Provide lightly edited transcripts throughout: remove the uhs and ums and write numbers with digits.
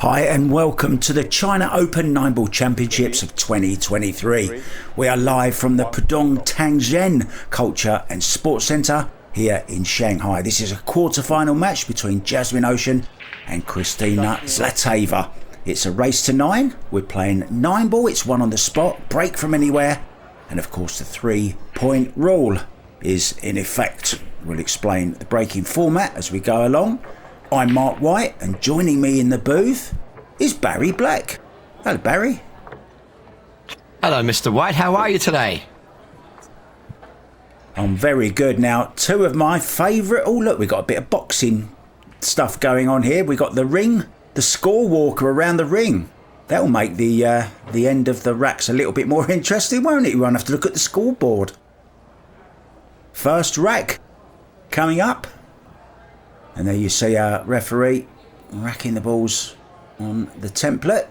Hi and welcome to the China Open 9-Ball Championships of 2023. We are live from the Pudong Tangzhen Culture and Sports Centre here in Shanghai. This is a quarter-final match between Jasmin Ouschan and Kristina Zlatevia. It's a race to 9. We're playing 9-ball. It's one on the spot, break from anywhere, and of course the 3-point rule is in effect. We'll explain the breaking format as we go along. I'm Mark White, and joining me in the booth is Barry Black. Hello, Barry. Hello, Mr. White. How are you today? I'm very good. Now, two of my favourite... Oh, look, we've got a bit of boxing stuff going on here. We've got the ring, the score walker around the ring. That'll make the end of the racks a little bit more interesting, won't it? You won't have to look at the scoreboard. First rack coming up. And there you see our referee racking the balls on the template.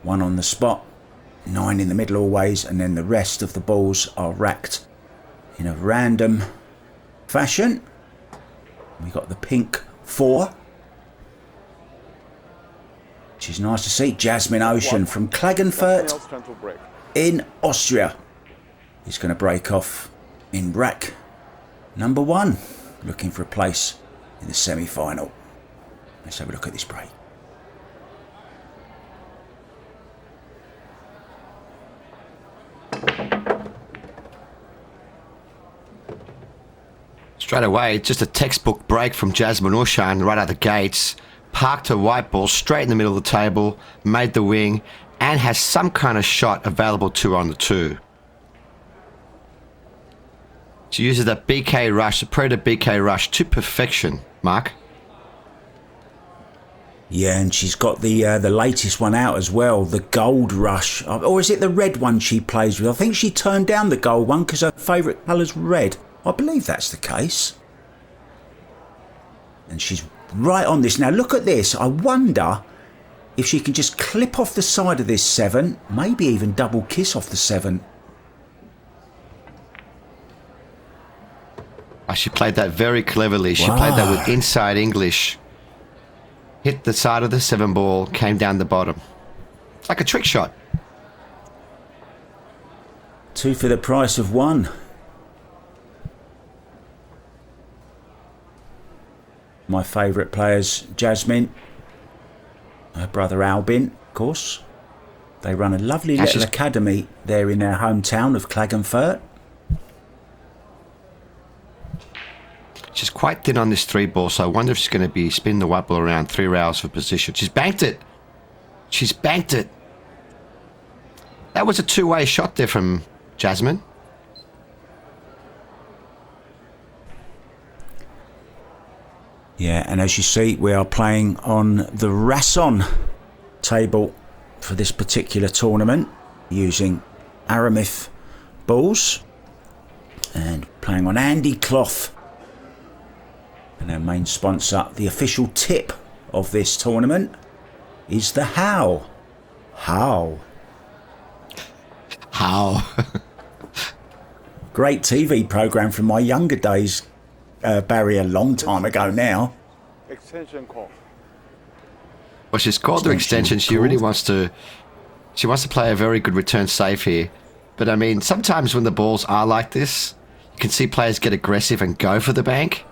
1 on the spot, 9 in the middle always, and then the rest of the balls are racked in a random fashion. We got the pink 4, which is nice to see. Jasmin Ouschan from Klagenfurt in Austria is going to break off in rack number 1. Looking for a place in the semi-final. Let's have a look at this break. Straight away, just a textbook break from Jasmin Ouschan right out the gates. Parked her white ball straight in the middle of the table, made the wing, and has some kind of shot available to her on the 2. She uses that BK rush, the Predator BK rush to perfection, Mark. Yeah, and she's got the latest one out as well, the gold rush. Or is it the red one she plays with? I think she turned down the gold one because her favourite colour's red. I believe that's the case. And she's right on this. Now look at this. I wonder if she can just clip off the side of this 7, maybe even double kiss off the 7. She played that very cleverly. She played that with inside English. Hit the side of the 7 ball, came down the bottom. It's like a trick shot. 2 for the price of 1. My favourite players, Jasmin, her brother Albin, of course. They run a lovely little academy there in their hometown of Klagenfurt. She's quite thin on this 3 ball, so I wonder if she's going to be spinning the white ball around 3 rails for position. She's banked it. She's banked it. That was a 2-way shot there from Jasmin. Yeah, and as you see, we are playing on the Rasson table for this particular tournament using Aramith balls and playing on Andy cloth. And our main sponsor, the official tip of this tournament, is the How. Great TV programme from my younger days, Barry, a long time ago now. Extension call. Well, she's called her extension. She really wants to... She wants to play a very good return save here. But, I mean, sometimes when the balls are like this, you can see players get aggressive and go for the bank.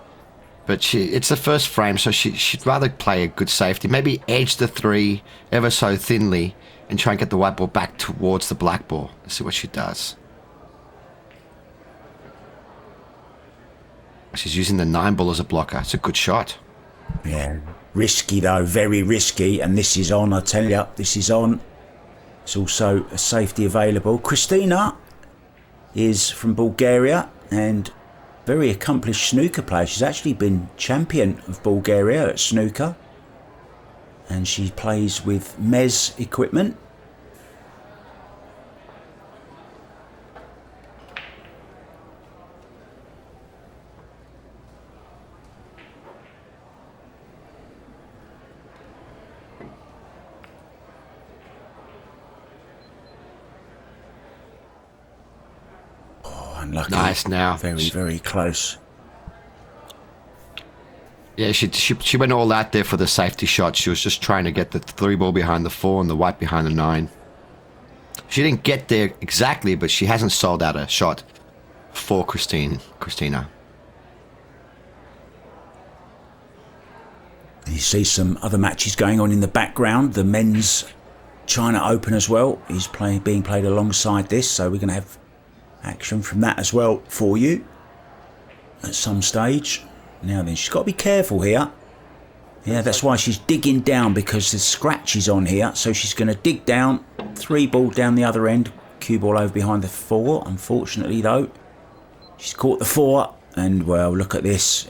But it's the first frame, so she'd rather play a good safety. Maybe edge the 3 ever so thinly and try and get the white ball back towards the black ball. Let's see what she does. She's using the 9 ball as a blocker. It's a good shot. Yeah, risky though, very risky. And this is on, I tell you, this is on. It's also a safety available. Kristina is from Bulgaria and... very accomplished snooker player. She's actually been champion of Bulgaria at snooker. And she plays with Mez equipment. Unlucky. Nice now. Very, very close. Yeah, she went all out there for the safety shot. She was just trying to get the 3 ball behind the 4 and the white behind the 9. She didn't get there exactly, but she hasn't sold out a shot for Kristina. You see some other matches going on in the background. The men's China Open as well is being played alongside this, so we're going to have action from that as well for you at some stage. Now then, she's got to be careful here. Yeah, that's why she's digging down, because there's scratches on here. So she's going to dig down, 3 ball down the other end, cue ball over behind the 4. Unfortunately, though, she's caught the 4, and well, look at this.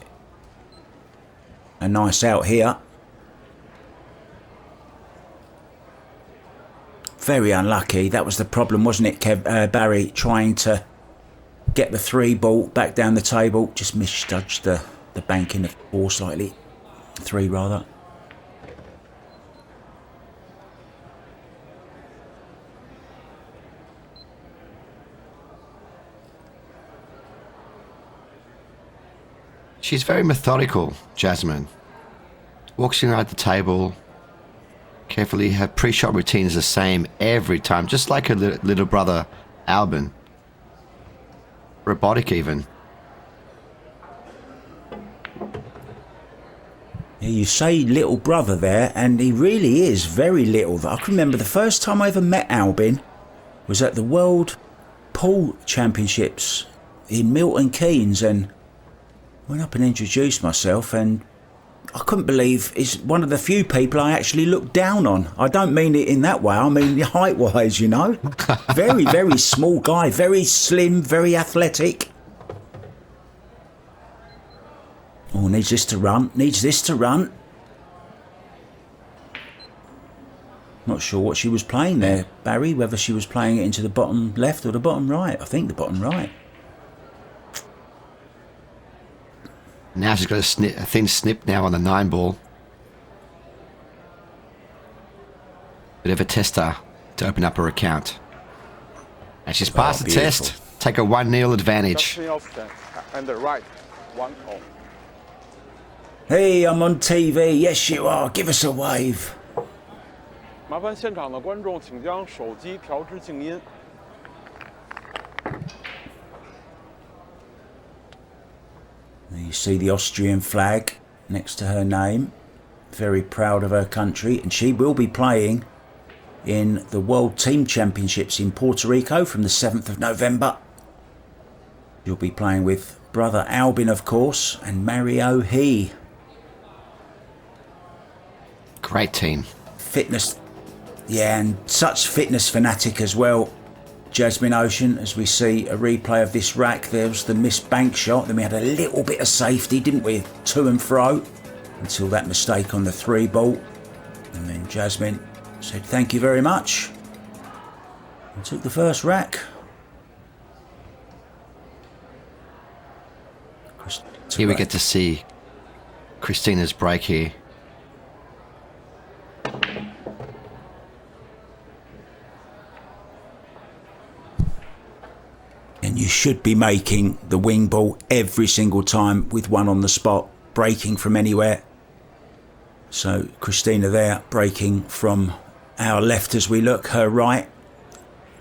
A nice out here. Very unlucky. That was the problem, wasn't it, Barry? Trying to get the 3 ball back down the table. Just misjudged the banking of 4 slightly. 3 rather. She's very methodical, Jasmin. Walks around the table carefully. Her pre-shot routine is the same every time, just like her little brother, Albin. Robotic even. Yeah, you say little brother there, and he really is very little. I can remember the first time I ever met Albin was at the World Pool Championships in Milton Keynes, and went up and introduced myself, and I couldn't believe he's one of the few people I actually looked down on. I don't mean it in that way, I mean height-wise, you know. Very, very small guy, very slim, very athletic. Oh, needs this to run. Not sure what she was playing there, Barry, whether she was playing it into the bottom left or the bottom right. I think the bottom right. Now she's got a thin snip now on the 9 ball. Bit of a tester to open up her account. And she's passed the test. Take a 1-0 advantage. And the right, 1-0. Hey, I'm on TV. Yes, you are. Give us a wave. 麻烦现场的观众请将手机调至静音。 You see the Austrian flag next to her name. Very proud of her country, and she will be playing in the World Team Championships in Puerto Rico from the 7th of November. You'll be playing with brother Albin, of course, and Mario He. Great team. Fitness, yeah, and such fitness fanatic as well. Jasmin Ouschan, as we see a replay of this rack, there was the missed bank shot, then we had a little bit of safety, didn't we, to and fro, until that mistake on the 3 ball, and then Jasmin said thank you very much and took the first rack. Here we get to see Kristina's break here. And you should be making the wing ball every single time with 1 on the spot, breaking from anywhere. So Kristina there, breaking from our left as we look, her right.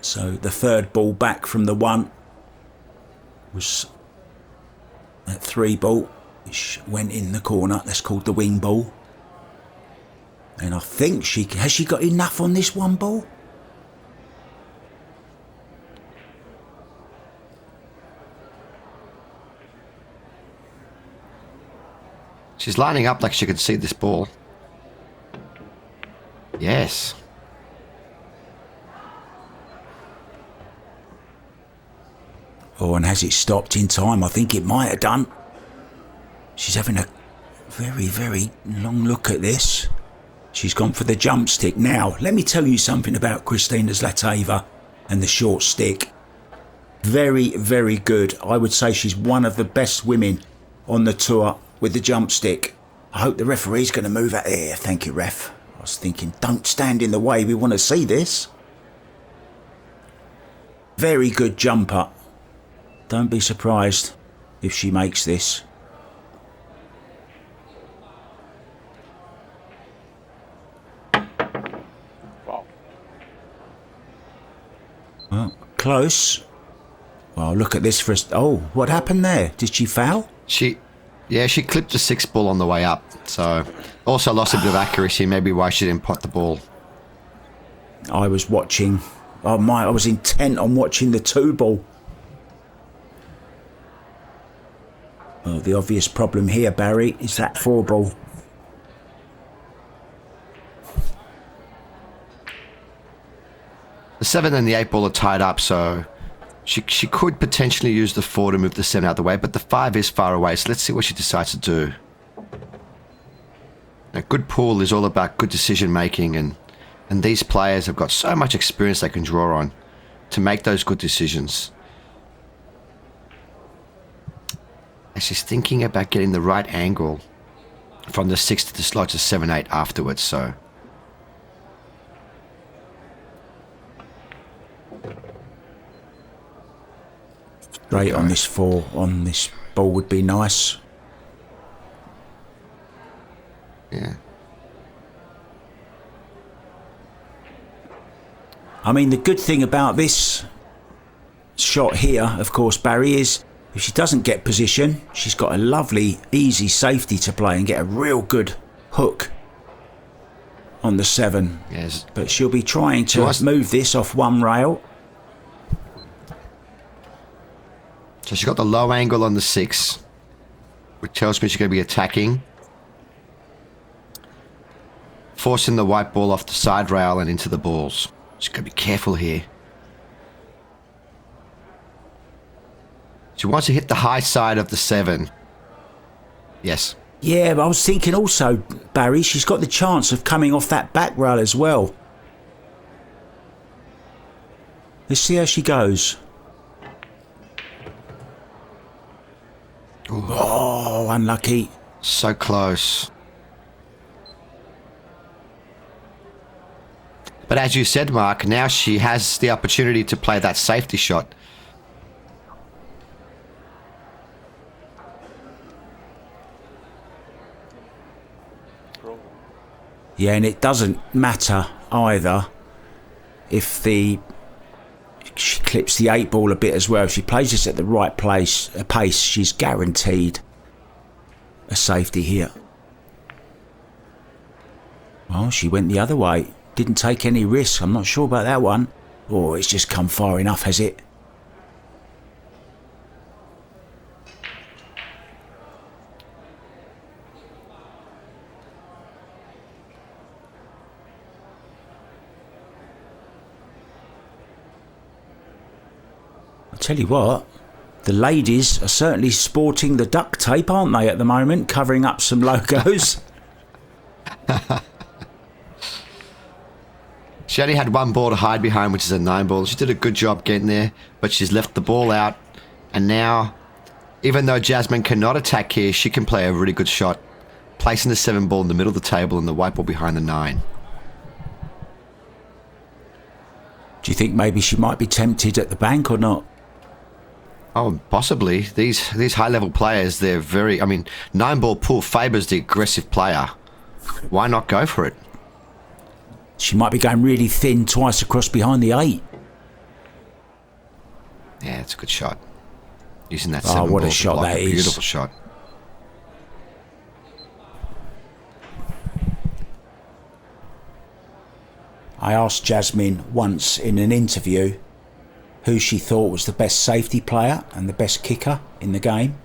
So the 3rd ball back from the 1 was that 3 ball, which went in the corner. That's called the wing ball. And I think has she got enough on this 1 ball? She's lining up like she could see this ball. Yes. Oh, and has it stopped in time? I think it might have done. She's having a very, very long look at this. She's gone for the jump stick. Now, let me tell you something about Kristina Zlatevia and the short stick. Very, very good. I would say she's one of the best women on the tour with the jump stick. I hope the referee's going to move out there. Thank you, ref. I was thinking, don't stand in the way. We want to see this. Very good jumper. Don't be surprised if she makes this. close. Well, look at this for us. Oh, what happened there? Did she foul? She clipped the 6 ball on the way up. So, also lost a bit of accuracy, maybe why she didn't pot the ball. I was watching. Oh my, I was intent on watching the 2 ball. Well, the obvious problem here, Barry, is that 4 ball. The 7 and the 8 ball are tied up, so she could potentially use the 4 to move the 7 out of the way, but the 5 is far away, so let's see what she decides to do. A good pool is all about good decision making, and these players have got so much experience they can draw on to make those good decisions. And she's thinking about getting the right angle from the 6 to the slot to 7-8 afterwards, so... Straight on this 4, on this ball would be nice. Yeah. I mean, the good thing about this shot here, of course, Barry, is if she doesn't get position, she's got a lovely, easy safety to play and get a real good hook on the 7. Yes. But she'll be trying to move this off 1 rail. So she's got the low angle on the 6, which tells me she's going to be attacking. Forcing the white ball off the side rail and into the balls. She's got to be careful here. She wants to hit the high side of the 7. Yes. Yeah, but I was thinking also, Barry, she's got the chance of coming off that back rail as well. Let's see how she goes. Ooh. Oh, unlucky. So close. But as you said, Mark, now she has the opportunity to play that safety shot. Yeah, and it doesn't matter either if she clips the 8 ball a bit as well. If she plays this at the right pace, she's guaranteed a safety here. Well, she went the other way. Didn't take any risk. I'm not sure about that one. Oh, it's just come far enough, has it? I tell you what, the ladies are certainly sporting the duct tape, aren't they, at the moment, covering up some logos. She only had 1 ball to hide behind, which is a 9 ball. She did a good job getting there, but she's left the ball out. And now, even though Jasmin cannot attack here, she can play a really good shot, placing the 7 ball in the middle of the table and the white ball behind the 9. Do you think maybe she might be tempted at the bank or not? Oh, possibly. These high-level players, they're very... I mean, 9-ball pool favours the aggressive player. Why not go for it? She might be going really thin twice across behind the 8. Yeah, it's a good shot. Using that 7 ball. Oh, what a shot that is. Beautiful shot. I asked Jasmin once in an interview who she thought was the best safety player and the best kicker in the game,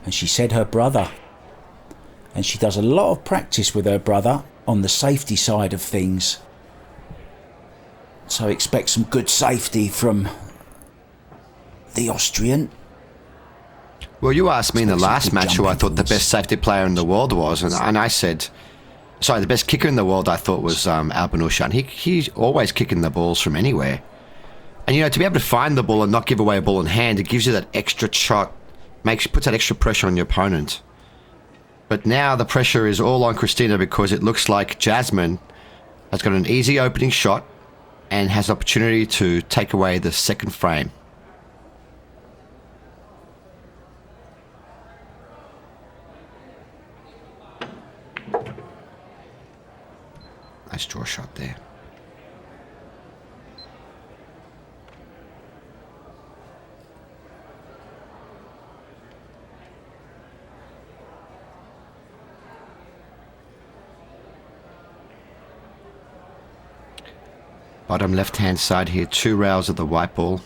and she said her brother. And she does a lot of practice with her brother on the safety side of things. So expect some good safety from the Austrian. Well, you asked me in the last match who I thought the best safety player in the world was, and I said... Sorry, the best kicker in the world I thought was Ouschan. He's always kicking the balls from anywhere. And, you know, to be able to find the ball and not give away a ball in hand, it gives you that extra shot, puts that extra pressure on your opponent. But now the pressure is all on Kristina because it looks like Jasmin has got an easy opening shot and has opportunity to take away the second frame. Nice draw shot there. Bottom left-hand side here, 2 rails of the white ball.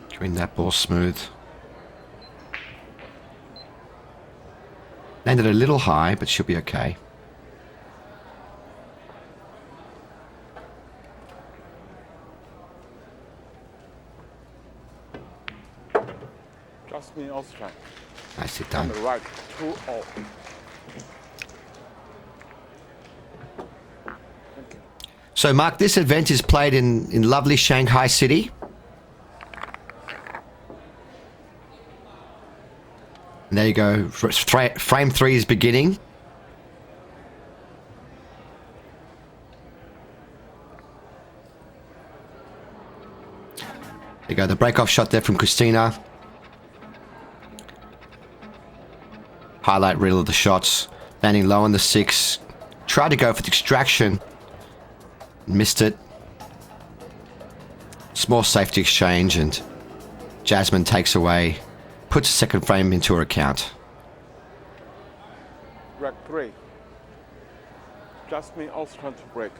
Getting that ball smooth. Landed a little high, but she'll be okay. Jasmin, Ouschan. Nicely On done. the right, 2-0. So, Mark, this event is played in lovely Shanghai City. And there you go. Frame 3 is beginning. There you go. The break-off shot there from Kristina. Highlight reel of the shots. Landing low on the 6. Tried to go for the extraction. Missed it. Small safety exchange, and Jasmin takes away. Puts a second frame into her account. Break 3. Jasmin, Ouschan to break.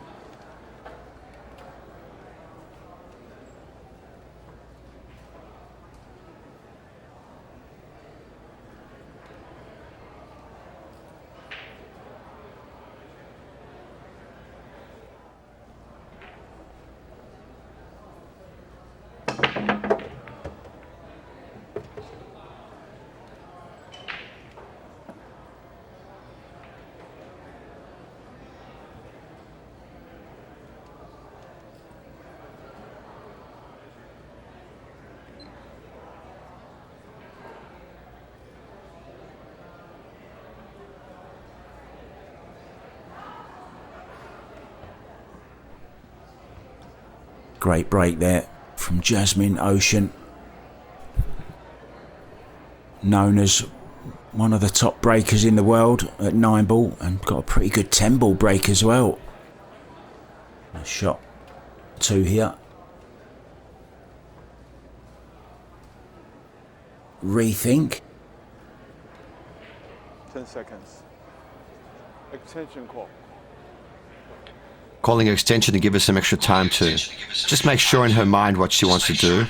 Great break there from Jasmin Ouschan, known as one of the top breakers in the world at 9 ball, and got a pretty good 10 ball break as well. A shot 2 here. Rethink. 10 seconds. Extension call. Calling her extension to give her some extra time to just make sure in her mind what she wants to do.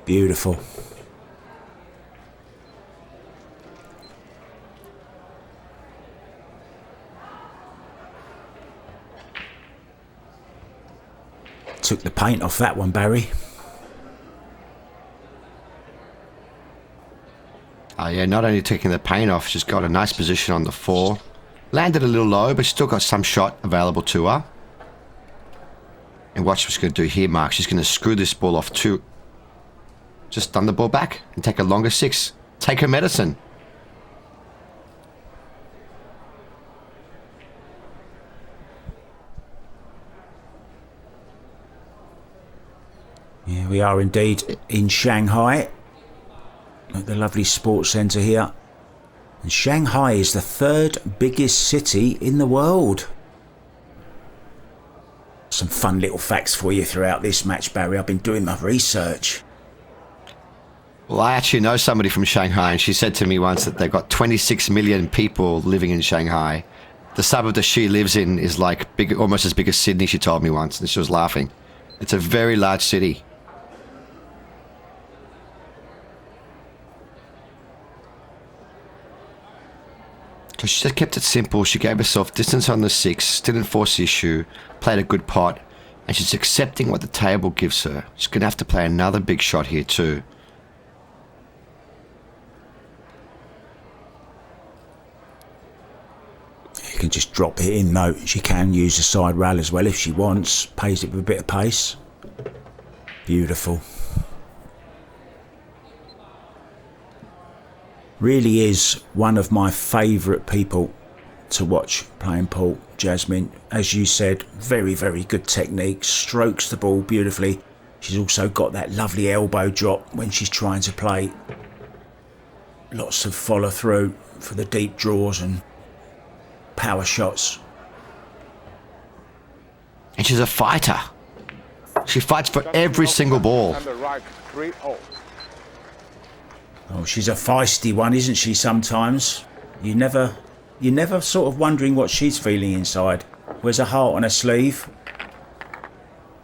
Beautiful. Took the paint off that one, Barry. Oh yeah, not only taking the paint off, she's got a nice position on the 4. Landed a little low, but still got some shot available to her. And watch what she's going to do here, Mark. She's going to screw this ball off 2. Just stun the ball back and take a longer 6. Take her medicine. Yeah, we are indeed in Shanghai, at the lovely sports centre here. And Shanghai is the 3rd biggest city in the world. Some fun little facts for you throughout this match, Barry. I've been doing my research. Well, I actually know somebody from Shanghai, and she said to me once that they've got 26 million people living in Shanghai. The suburb that she lives in is like big, almost as big as Sydney, she told me once, and she was laughing. It's a very large city. So she just kept it simple. She gave herself distance on the 6, didn't force the issue, played a good pot, and she's accepting what the table gives her. She's going to have to play another big shot here too. You can just drop it in though. She can use the side rail as well if she wants. Pays it with a bit of pace. Beautiful. Really is one of my favourite people to watch playing pool, Jasmin. As you said, very, very good technique. Strokes the ball beautifully. She's also got that lovely elbow drop when she's trying to play. Lots of follow through for the deep draws and power shots. And she's a fighter. She fights for every single ball. And the rack 3-0. Oh, she's a feisty one, isn't she, sometimes? You're never sort of wondering what she's feeling inside. Wears a heart on her sleeve.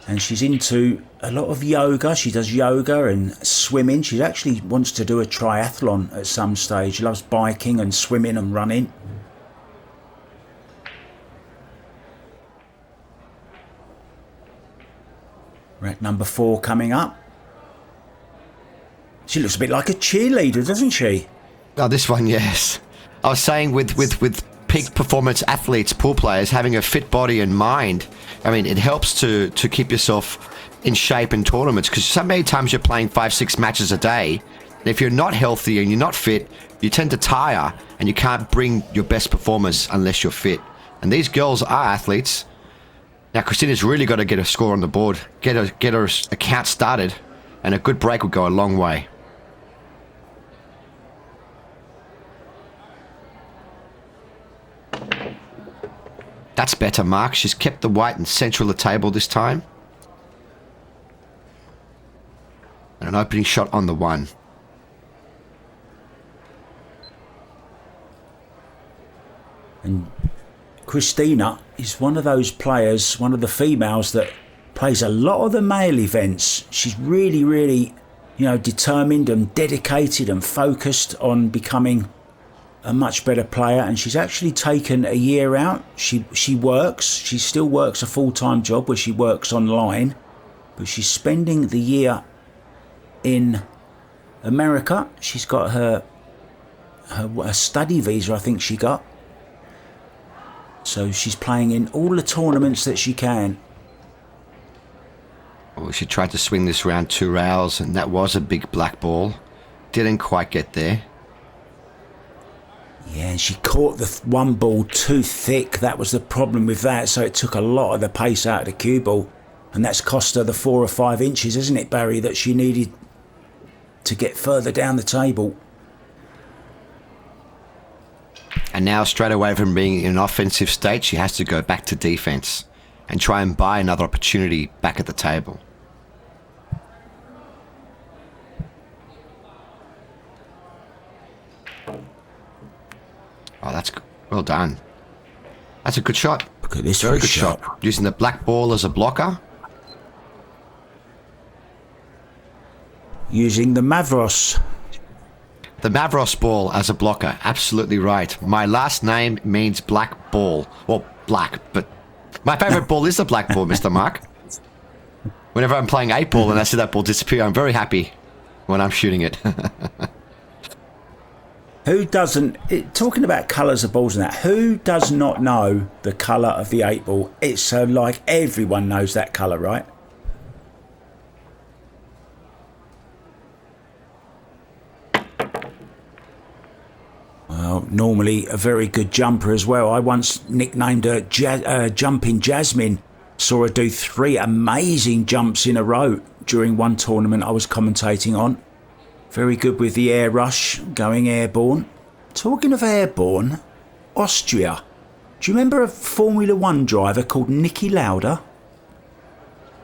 And she's into a lot of yoga. She does yoga and swimming. She actually wants to do a triathlon at some stage. She loves biking and swimming and running. Rack number 4 coming up. She looks a bit like a cheerleader, doesn't she? Oh, this one, yes. I was saying with peak performance athletes, pool players, having a fit body and mind, I mean, it helps to keep yourself in shape in tournaments, because so many times you're playing 5-6 matches a day. And if you're not healthy and you're not fit, you tend to tire and you can't bring your best performance unless you're fit. And these girls are athletes. Now, Kristina's really got to get a score on the board, get her account started, and a good break would go a long way. That's better, Mark. She's kept the white in central of the table this time. And an opening shot on the 1. And Kristina is one of those players, one of the females that plays a lot of the male events. She's really, really, determined and dedicated and focused on becoming a much better player, and she's actually taken a year out. She still works a full-time job where she works online, but she's spending the year in America. She's got her study visa, I think she got. So she's playing in all the tournaments that she can. Well, she tried to swing this round 2 rails, and that was a big black ball. Didn't quite get there. Yeah, and she caught the 1 ball too thick. That was the problem with that. So it took a lot of the pace out of the cue ball. And that's cost her the 4 or 5 inches, isn't it, Barry, that she needed to get further down the table. And now, straight away from being in an offensive state, she has to go back to defense and try and buy another opportunity back at the table. Oh, that's well done. That's a good shot. Look at this. Very good shot. Using the black ball as a blocker. Using the Mavros. The Mavros ball as a blocker. Absolutely right. My last name means black ball. Well, black, but my favourite ball is the black ball, Mr. Mark. Whenever I'm playing 8 ball and I see that ball disappear, I'm very happy when I'm shooting it. Who doesn't, talking about colours of balls and that, who does not know the colour of the 8 ball? It's so like everyone knows that colour, right? Well, normally a very good jumper as well. I once nicknamed her Jumping Jasmin. Saw her do 3 amazing jumps in a row during one tournament I was commentating on. Very good with the air rush, going airborne. Talking of airborne, Austria. Do you remember a Formula 1 driver called Niki Lauda?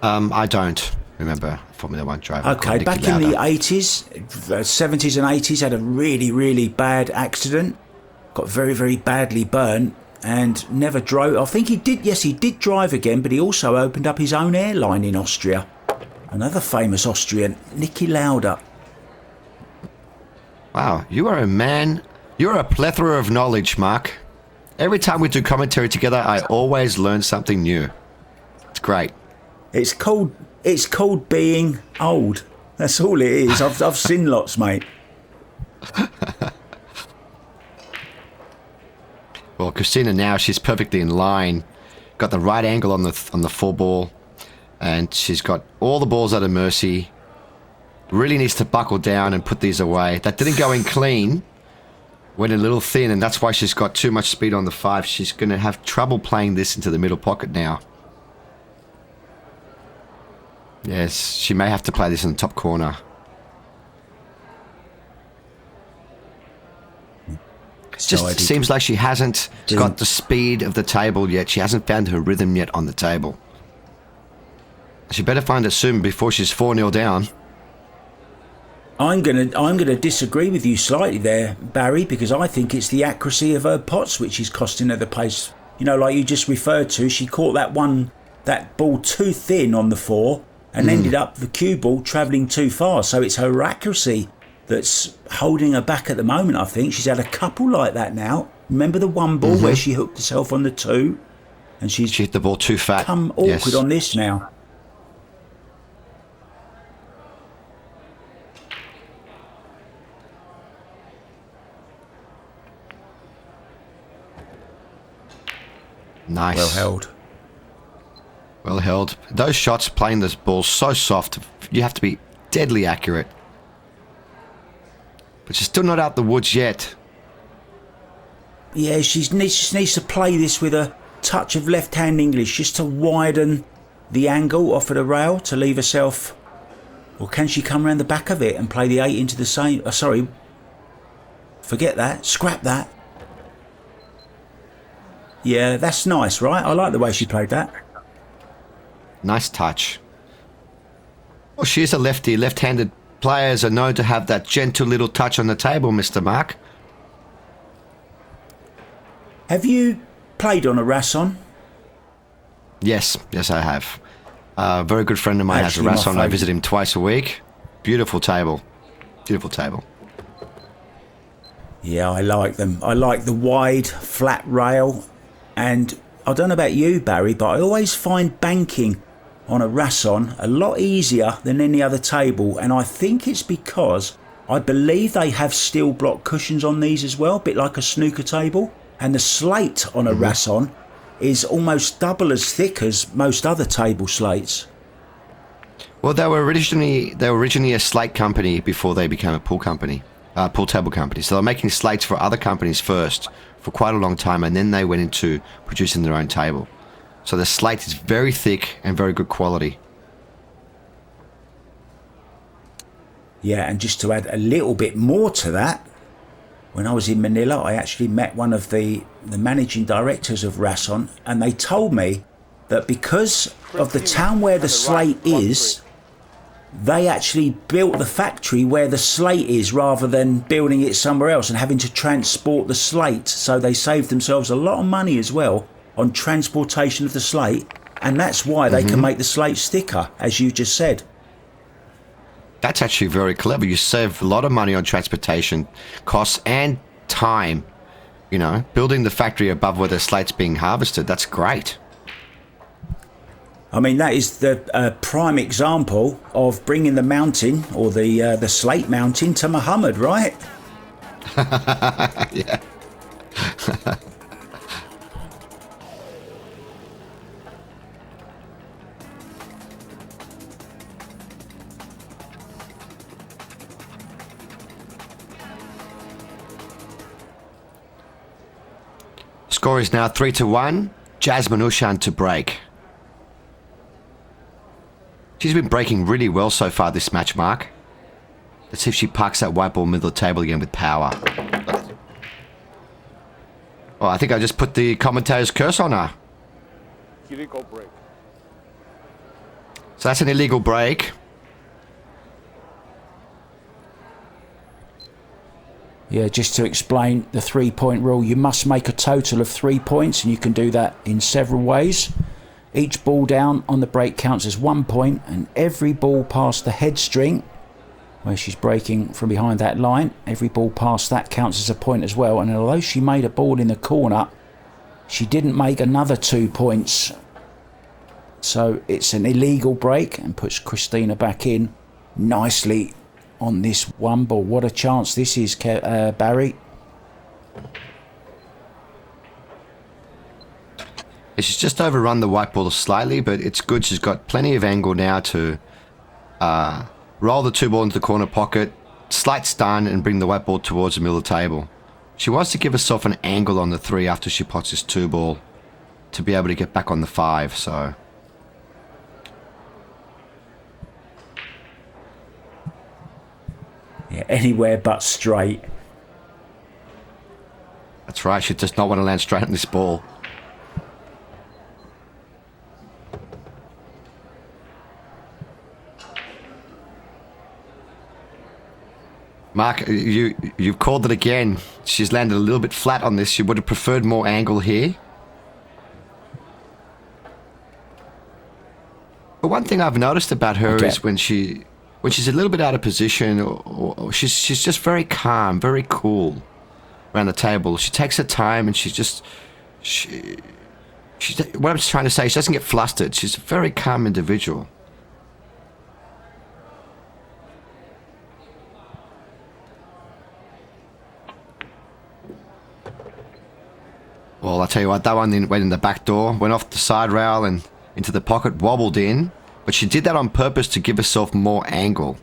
I don't remember a Formula 1 driver. Okay, back in the 80s, 70s and 80s, had a really, really bad accident. Got very, very badly burnt and never drove. I think he did drive again, but he also opened up his own airline in Austria. Another famous Austrian, Niki Lauda. Wow, you are a man. You're a plethora of knowledge, Mark. Every time we do commentary together, I always learn something new. It's great. It's called being old. That's all it is. I've seen lots, mate. Well, Kristina now, she's perfectly in line. Got the right angle on the 4 ball, and she's got all the balls at her mercy. Really needs to buckle down and put these away. That didn't go in clean. Went a little thin, and that's why she's got too much speed on the 5. She's going to have trouble playing this into the middle pocket now. Yes, she may have to play this in the top corner. left-sided. Just seems like she hasn't got the speed of the table yet. She hasn't found her rhythm yet on the table. She better find it soon before she's 4-0 down. I'm gonna disagree with you slightly there, Barry, because I think it's the accuracy of her pots which is costing her the pace. You know, like you just referred to, she caught that ball too thin on the 4 and ended up the cue ball travelling too far. So it's her accuracy that's holding her back at the moment, I think. She's had a couple like that now. Remember the one ball where she hooked herself on the 2? And she hit the ball too fat. Come awkward on this now. Nice. Well held. Well held. Those shots playing this ball so soft, you have to be deadly accurate. But she's still not out the woods yet. Yeah, she just needs to play this with a touch of left-hand English just to widen the angle off of the rail to leave herself. Or can she come around the back of it and play the 8 into the same? Sorry. Forget that. Scrap that. Yeah, that's nice, right? I like the way she played that. Nice touch. Well, she's a lefty. Left-handed players are known to have that gentle little touch on the table, Mr. Mark. Have you played on a Rasson? Yes, I have. A very good friend of mine has a Rasson. I visit him twice a week. Beautiful table. Beautiful table. Yeah, I like them. I like the wide, flat rail. And I don't know about you, Barry, but I always find banking on a Rasson a lot easier than any other table. And I think it's because I believe they have steel block cushions on these as well, a bit like a snooker table. And the slate on a Rasson is almost double as thick as most other table slates. Well, they were originally a slate company before they became a pool company, pool table company. So they were making slates for other companies first for quite a long time, and then they went into producing their own table. So the slate is very thick and very good quality. Yeah, and just to add a little bit more to that, when I was in Manila, I actually met one of the managing directors of Rasson, and they told me that because of the town where the slate is, they actually built the factory where the slate is rather than building it somewhere else and having to transport the slate. So they saved themselves a lot of money as well on transportation of the slate, and that's why they can make the slate thicker, as you just said. That's actually very clever. You save a lot of money on transportation costs and time. You know, building the factory above where the slate's being harvested, that's great. I mean, that is the prime example of bringing the mountain, or the slate mountain, to Muhammad, right? Yeah. Score is now 3-1. Jasmin Ouschan to break. She's been breaking really well so far this match, Mark. Let's see if she parks that white ball middle of the table again with power. Oh, I think I just put the commentator's curse on her. Illegal break. So that's an illegal break. Yeah, just to explain the 3-point rule, you must make a total of 3 points, and you can do that in several ways. Each ball down on the break counts as 1 point, and every ball past the head string, where she's breaking from behind that line, every ball past that counts as a point as well. And although she made a ball in the corner, she didn't make another 2 points. So it's an illegal break and puts Kristina back in nicely on this one ball. What a chance this is, Barry. She's just overrun the white ball slightly, but it's good. She's got plenty of angle now to roll the 2 ball into the corner pocket, slight stun, and bring the white ball towards the middle of the table. She wants to give herself an angle on the 3 after she pots this 2 ball to be able to get back on the 5, so... Yeah, anywhere but straight. That's right. She does not want to land straight on this ball. Mark, you've called it again. She's landed a little bit flat on this. She would have preferred more angle here. But one thing I've noticed about her is when she's a little bit out of position, or she's just very calm, very cool around the table. She takes her time, and what I'm trying to say, she doesn't get flustered. She's a very calm individual. Well, I'll tell you what, that one went in the back door, went off the side rail and into the pocket, wobbled in. But she did that on purpose to give herself more angle.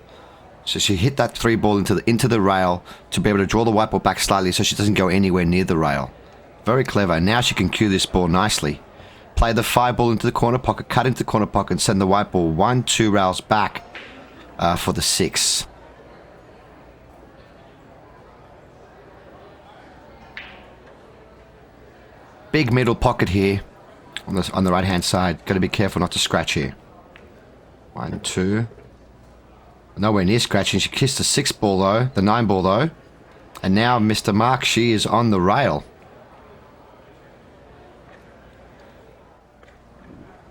So she hit that 3 ball into the rail to be able to draw the white ball back slightly so she doesn't go anywhere near the rail. Very clever. Now she can cue this ball nicely. Play the 5 ball into the corner pocket, cut into the corner pocket, and send the white ball 1-2 rails back for the 6. Big middle pocket here on the right hand side. Got to be careful not to scratch here. 1, 2. Nowhere near scratching. She kissed the 6 ball though, the 9 ball though. And now Mr. Mark, she is on the rail.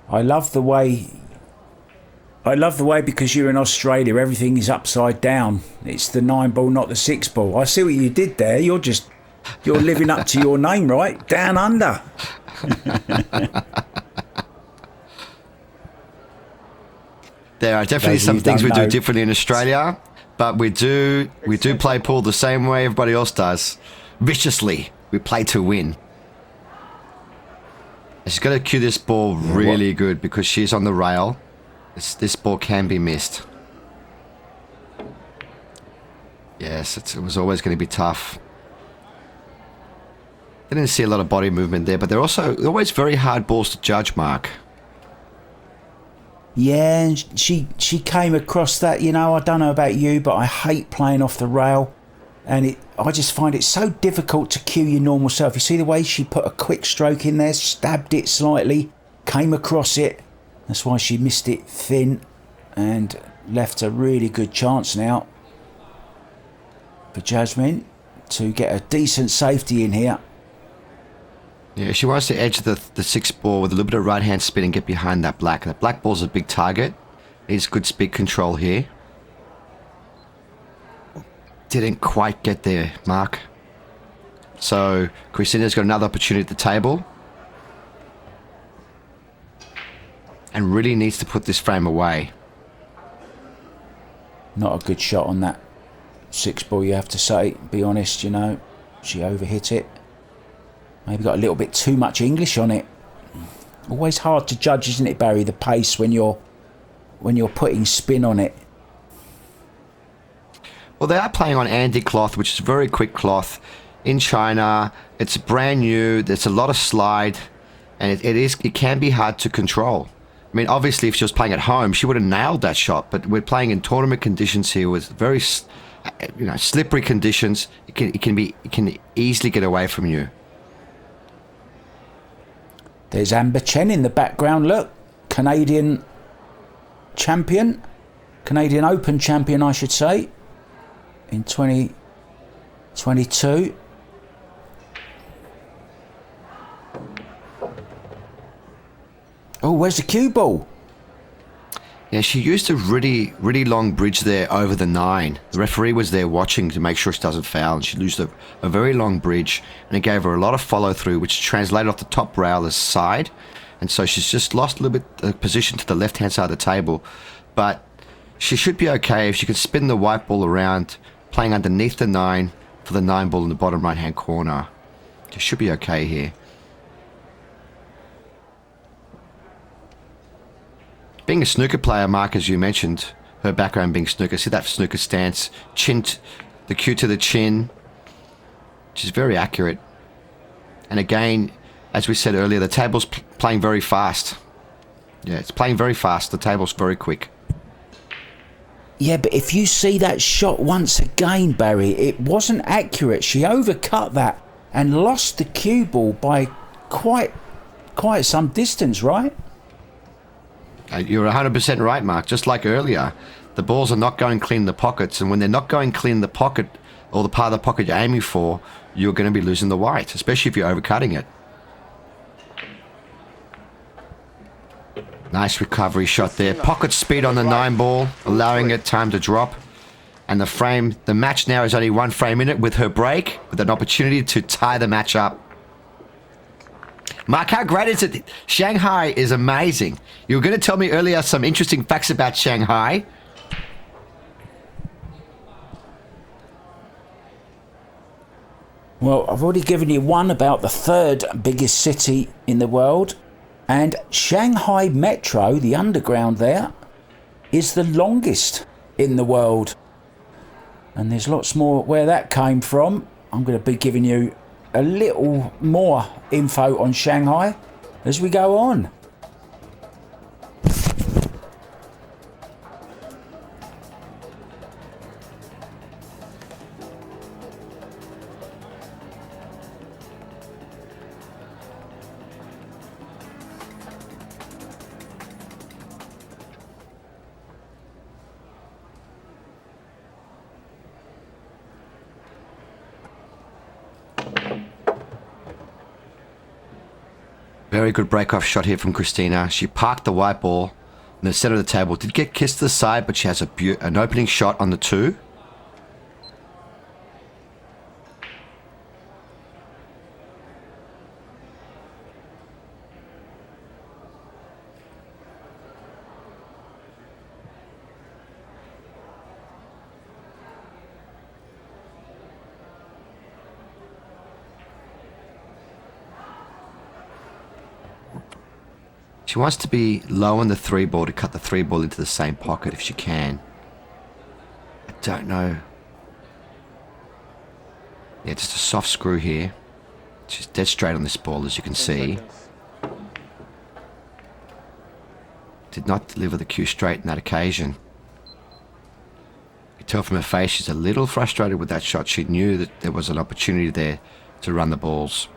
I love the way because you're in Australia, everything is upside down. It's the 9 ball, not the 6 ball. I see what you did there. You're living up to your name, right? Down under. There are definitely some things we do differently in Australia, but we do play pool the same way everybody else does. Viciously. We play to win. She's got to cue this ball really good because she's on the rail. This ball can be missed. Yes, it was always going to be tough. I didn't see a lot of body movement there, but they're also always very hard balls to judge, Mark. Yeah, and she came across that, I don't know about you, but I hate playing off the rail. And I just find it so difficult to cue your normal self. You see the way she put a quick stroke in there, stabbed it slightly, came across it. That's why she missed it thin and left a really good chance now for Jasmin to get a decent safety in here. Yeah, she wants to edge the 6 ball with a little bit of right hand spin and get behind that black. That black ball's a big target. Needs good speed control here. Didn't quite get there, Mark. So Kristina's got another opportunity at the table. And really needs to put this frame away. Not a good shot on that 6 ball, you have to say. Be honest, she overhit it. Maybe got a little bit too much English on it. Always hard to judge, isn't it, Barry, the pace when you're putting spin on it. Well, they are playing on Andy cloth, which is very quick cloth. In China, it's brand new. There's a lot of slide, and it can be hard to control. I mean, obviously, if she was playing at home, she would have nailed that shot. But we're playing in tournament conditions here with very, slippery conditions. It can easily get away from you. There's Amber Chen in the background. Look, Canadian Open champion, I should say, in 2022. Oh, where's the cue ball? Yeah, she used a really, really long bridge there over the 9. The referee was there watching to make sure she doesn't foul, and she used a very long bridge, and it gave her a lot of follow-through, which translated off the top rail as side, and so she's just lost a little bit of position to the left-hand side of the table, but she should be okay if she can spin the white ball around, playing underneath the 9 for the 9 ball in the bottom right-hand corner. She should be okay here. Being a snooker player, Mark, as you mentioned, her background being snooker, see that snooker stance, the cue to the chin, which is very accurate. And again, as we said earlier, the table's playing very fast. Yeah, it's playing very fast. The table's very quick. Yeah, but if you see that shot once again, Barry, it wasn't accurate. She overcut that and lost the cue ball by quite some distance, right? You're 100% right, Mark. Just like earlier, the balls are not going clean in the pockets, and when they're not going clean in the pocket, or the part of the pocket you're aiming for, you're going to be losing the white, especially if you're overcutting it. Nice recovery shot there. Pocket speed on the 9 ball, allowing it time to drop. And the match now is only 1 frame in it with her break, with an opportunity to tie the match up. Mark, how great is it? Shanghai is amazing. You were going to tell me earlier some interesting facts about Shanghai. Well, I've already given you one about the 3rd biggest city in the world. And Shanghai Metro, the underground there, is the longest in the world. And there's lots more where that came from. I'm going to be giving you a little more info on Shanghai as we go on. Very good break-off shot here from Kristina. She parked the white ball in the center of the table. Did get kissed to the side, but she has an opening shot on the 2. She wants to be low on the 3 ball to cut the 3 ball into the same pocket if she can. I don't know. Yeah, just a soft screw here. She's dead straight on this ball, as you can see. Did not deliver the cue straight in that occasion. You can tell from her face she's a little frustrated with that shot. She knew that there was an opportunity there to run the balls.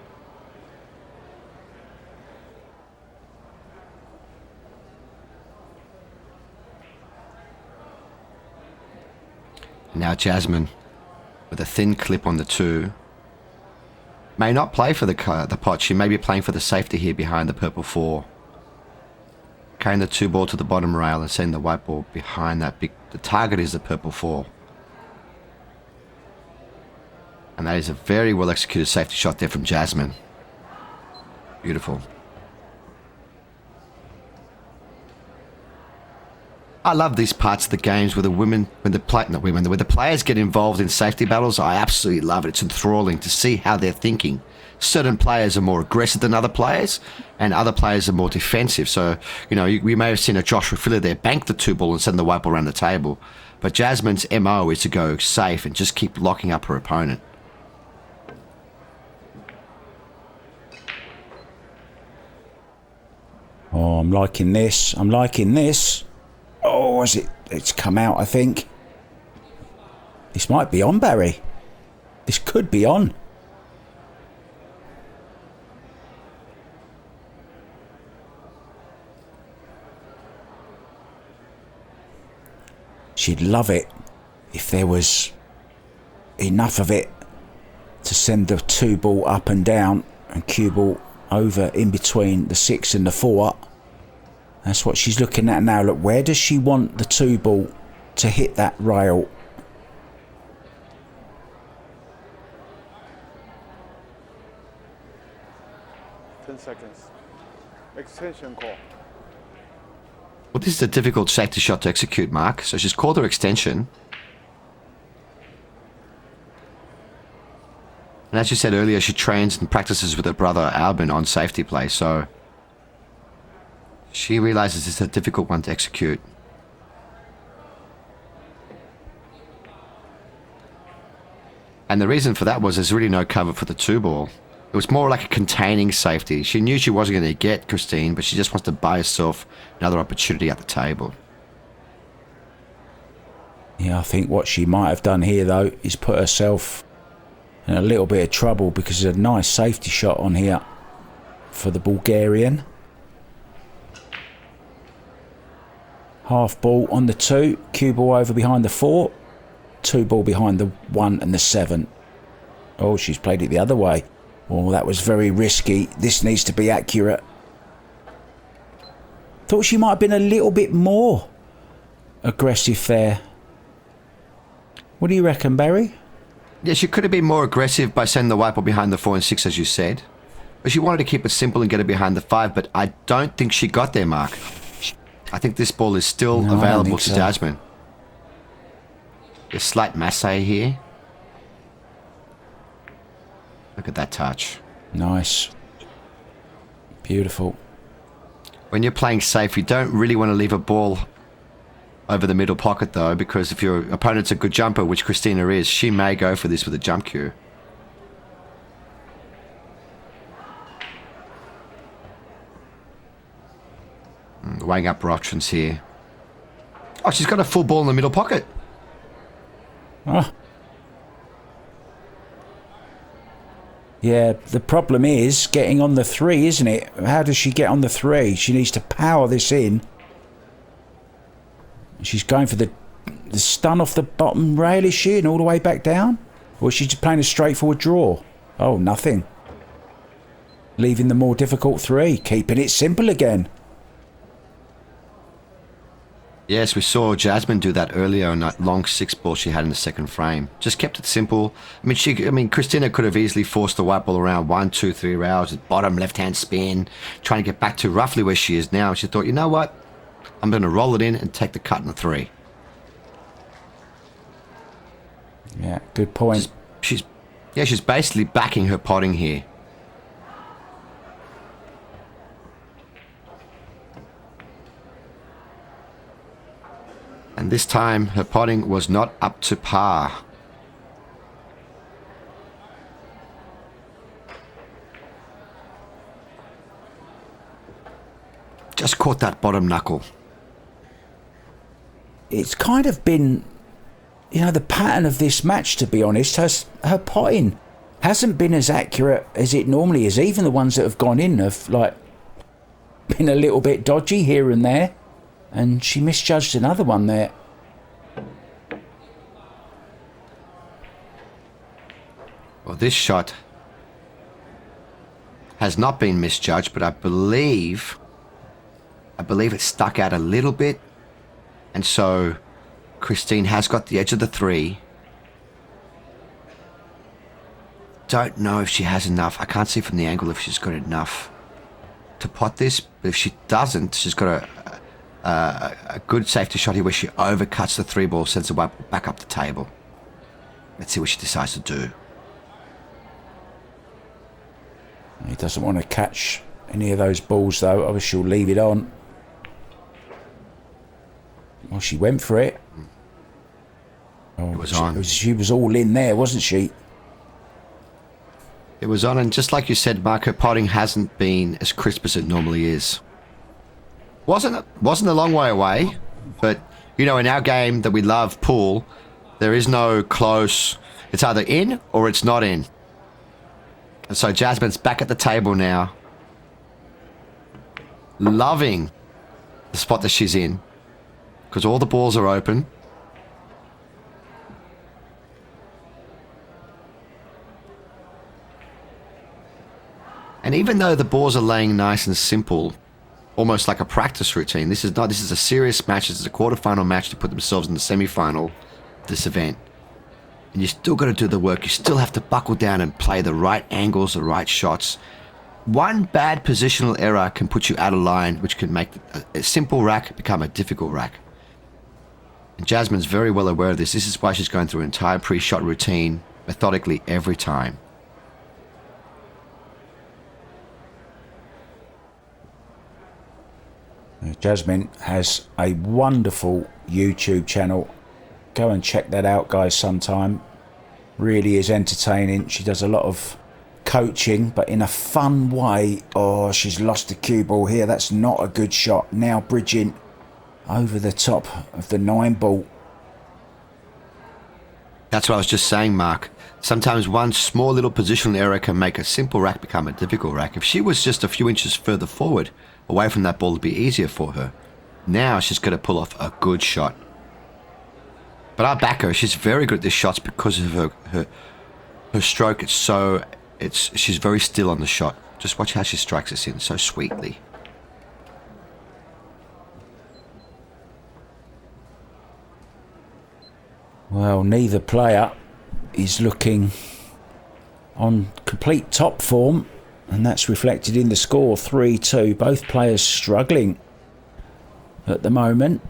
Now Jasmin, with a thin clip on the 2, may not play for the pot. She may be playing for the safety here behind the purple 4. Carrying the 2 ball to the bottom rail and sending the white ball behind that big... The target is the purple 4. And that is a very well executed safety shot there from Jasmin. Beautiful. I love these parts of the games where where the players get involved in safety battles. I absolutely love it. It's enthralling to see how they're thinking. Certain players are more aggressive than other players, and other players are more defensive. So, we may have seen a Joshua Filler there bank the 2 ball and send the white ball around the table. But Jasmin's MO is to go safe and just keep locking up her opponent. Oh, I'm liking this. Oh, it's come out, I think. This might be on, Barry. This could be on. She'd love it if there was enough of it to send the 2 ball up and down and cue ball over in between the 6 and the 4. That's what she's looking at now. Look, where does she want the 2 ball to hit that rail? Seconds. Extension call. Well, this is a difficult safety shot to execute, Mark. So she's called her extension. And as you said earlier, she trains and practices with her brother Albin on safety play. So she realizes it's a difficult one to execute. And the reason for that was there's really no cover for the 2 ball. It was more like a containing safety. She knew she wasn't going to get Kristina, but she just wants to buy herself another opportunity at the table. Yeah, I think what she might have done here, though, is put herself in a little bit of trouble because there's a nice safety shot on here for the Bulgarian. Half ball on the 2, cue ball over behind the 4, 2 ball behind the 1 and the 7. Oh, she's played it the other way. Oh, that was very risky. This needs to be accurate. Thought she might have been a little bit more aggressive there. What do you reckon, Barry? Yeah, she could have been more aggressive by sending the white ball behind the 4 and 6, as you said. But she wanted to keep it simple and get it behind the 5, but I don't think she got there, Mark. I think this ball is still available to Jasmin. A slight masse here. Look at that touch. Nice. Beautiful. When you're playing safe, you don't really want to leave a ball over the middle pocket, though, because if your opponent's a good jumper, which Kristina is, she may go for this with a jump cue. Weighing up her options here. Oh, she's got a full ball in the middle pocket. Oh. Yeah, the problem is getting on the 3, isn't it? How does she get on the 3? She needs to power this in. She's going for the stun off the bottom rail, is she? And all the way back down? Or is she just playing a straightforward draw? Oh, nothing. Leaving the more difficult 3. Keeping it simple again. Yes, we saw Jasmin do that earlier on that long 6 ball she had in the second frame. Just kept it simple. I mean, Kristina could have easily forced the white ball around 1, 2, 3 rails, bottom left-hand spin, trying to get back to roughly where she is now. She thought, you know what? I'm going to roll it in and take the cut in the 3. Yeah, good point. She's basically backing her potting here. And this time, her potting was not up to par. Just caught that bottom knuckle. It's kind of been, the pattern of this match, to be honest. Her potting hasn't been as accurate as it normally is. Even the ones that have gone in have, been a little bit dodgy here and there. And she misjudged another one there. Well, this shot has not been misjudged, but I believe it stuck out a little bit. And so Kristina has got the edge of the 3. Don't know if she has enough. I can't see from the angle if she's got enough to pot this. But if she doesn't, she's got a good safety shot here where she overcuts the 3 ball, sends the white ball back up the table. Let's see what she decides to do. He doesn't want to catch any of those balls, though. Obviously, she'll leave it on. Well, she went for it. Oh, It was on. She was all in there, wasn't she? It was on, and just like you said, Mark, her potting hasn't been as crisp as it normally is. Wasn't a long way away, but in our game that we love, pool, there is no close. It's either in or it's not in. And so Jasmin's back at the table now, loving the spot that she's in, because all the balls are open. And even though the balls are laying nice and simple, almost like a practice routine, this is a serious match. This is a quarterfinal match to put themselves in the semi-final of this event. And you still got to do the work. You still have to buckle down and play the right angles, the right shots. One bad positional error can put you out of line, which can make a simple rack become a difficult rack. And Jasmin's very well aware of this. This is why she's going through an entire pre-shot routine methodically every time. Jasmin has a wonderful YouTube channel. Go and check that out, guys, sometime. Really is entertaining. She does a lot of coaching, but in a fun way. Oh, she's lost the cue ball here. That's not a good shot. Now bridging over the top of the 9 ball. That's what I was just saying, Mark. Sometimes one small little positional error can make a simple rack become a difficult rack. If she was just a few inches further forward, away from that ball, it'd be easier for her. Now she's got to pull off a good shot. But I back her. She's very good at these shots because of her stroke. She's very still on the shot. Just watch how she strikes us in so sweetly. Well, neither player is looking on complete top form, and that's reflected in the score 3-2. Both players struggling at the moment.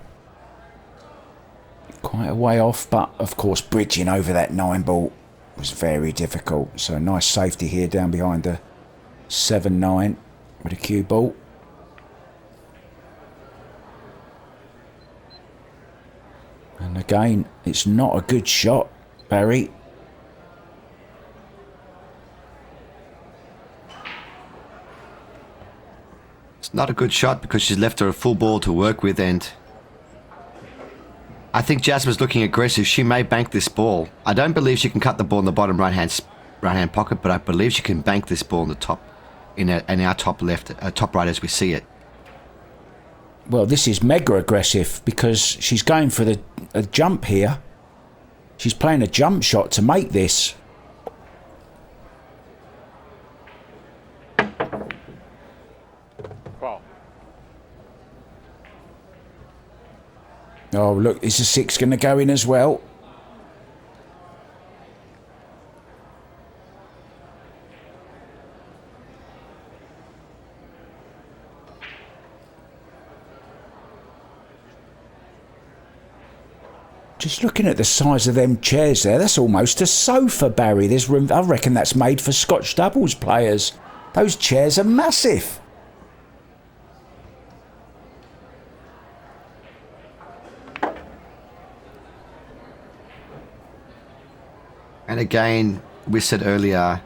Quite a way off, but of course bridging over that 9 ball was very difficult. So nice safety here down behind the 7-9 with a cue ball. And again, it's not a good shot, Barry. It's not a good shot because she's left her a full ball to work with, and I think Jasmin's looking aggressive. She may bank this ball. I don't believe she can cut the ball in the bottom right hand pocket, but I believe she can bank this ball in the top, in our top left, top right as we see it. Well, this is mega aggressive because she's going for a jump here. She's playing a jump shot to make this. Wow. Oh, look, is the 6 going to go in as well? Just looking at the size of them chairs there, that's almost a sofa, Barry. There's room. I reckon that's made for Scotch doubles players. Those chairs are massive. And again, we said earlier,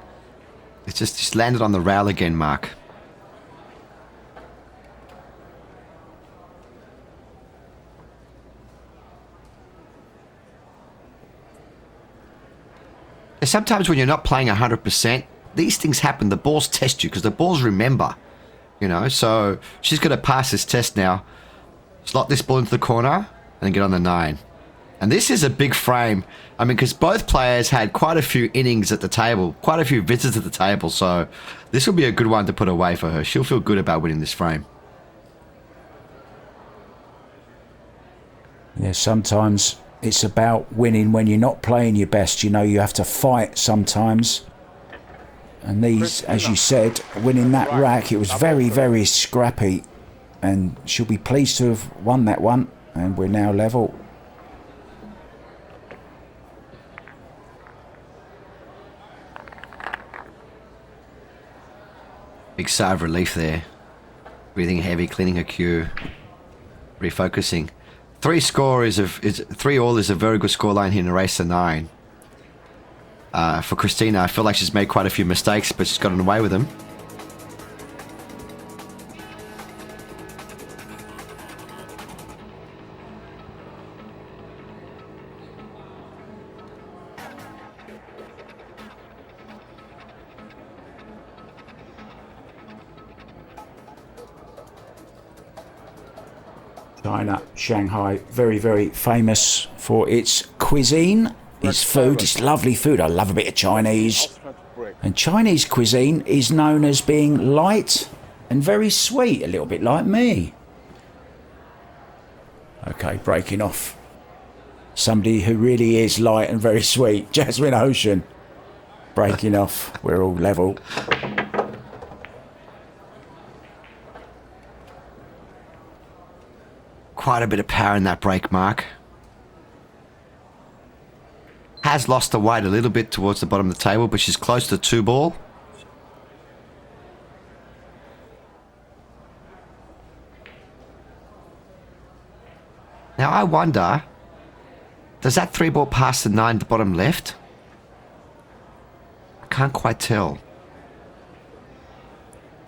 it's just landed on the rail again, Mark. Sometimes when you're not playing 100%, these things happen. The balls test you because the balls remember, So she's going to pass this test now. Slot this ball into the corner and get on the 9. And this is a big frame. I mean, because both players had quite a few innings at the table, quite a few visits at the table. So this will be a good one to put away for her. She'll feel good about winning this frame. Yeah, sometimes it's about winning when you're not playing your best. You have to fight sometimes. And these, as you said, winning that rack, it was very, very scrappy. And she'll be pleased to have won that one. And we're now level. Big sigh of relief there. Breathing heavy, cleaning her cue, refocusing. 3 all is a very good scoreline here in a race to 9. For Kristina, I feel like she's made quite a few mistakes, but she's gotten away with them. China, Shanghai, very, very famous for its cuisine, its food, its lovely food. I love a bit of Chinese. And Chinese cuisine is known as being light and very sweet, a little bit like me. Okay, breaking off. Somebody who really is light and very sweet, Jasmin Ouschan. Breaking off, we're all level. Quite a bit of power in that break, Mark. Has lost the weight a little bit towards the bottom of the table, but she's close to 2 ball. Now I wonder, does that 3 ball pass the 9 to the bottom left? I can't quite tell.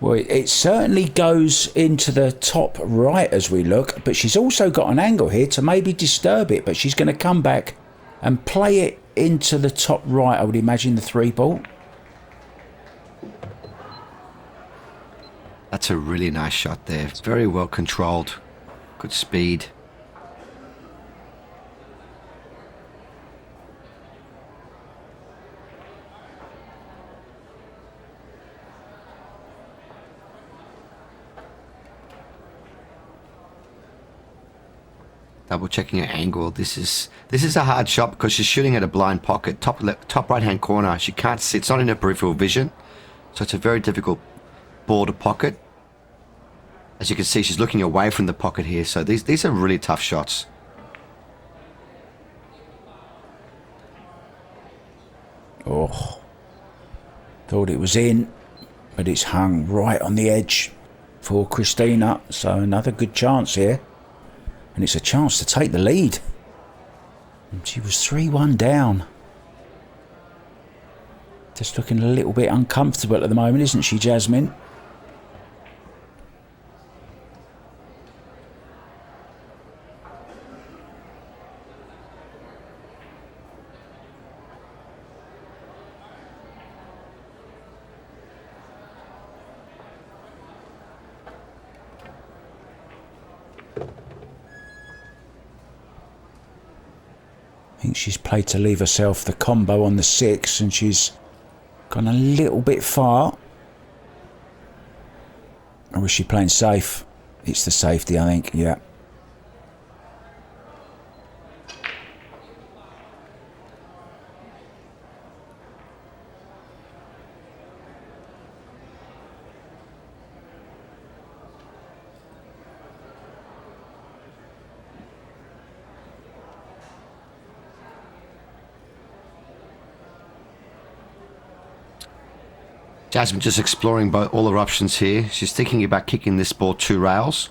Well, it certainly goes into the top right as we look, but she's also got an angle here to maybe disturb it, but she's going to come back and play it into the top right, I would imagine, the 3 ball. That's a really nice shot there. Very well controlled. Good speed. Double checking her angle. This is a hard shot because she's shooting at a blind pocket, top right hand corner. She can't see. It's not in her peripheral vision, so it's a very difficult ball to pocket. As you can see, she's looking away from the pocket here. So these are really tough shots. Oh, thought it was in, but it's hung right on the edge for Kristina. So another good chance here. And it's a chance to take the lead. And she was 3-1 down. Just looking a little bit uncomfortable at the moment, isn't she, Jasmin? I think she's played to leave herself the combo on the 6, and she's gone a little bit far. Or is she playing safe? It's the safety, I think, yeah. Jasmin just exploring all her options here. She's thinking about kicking this ball 2 rails.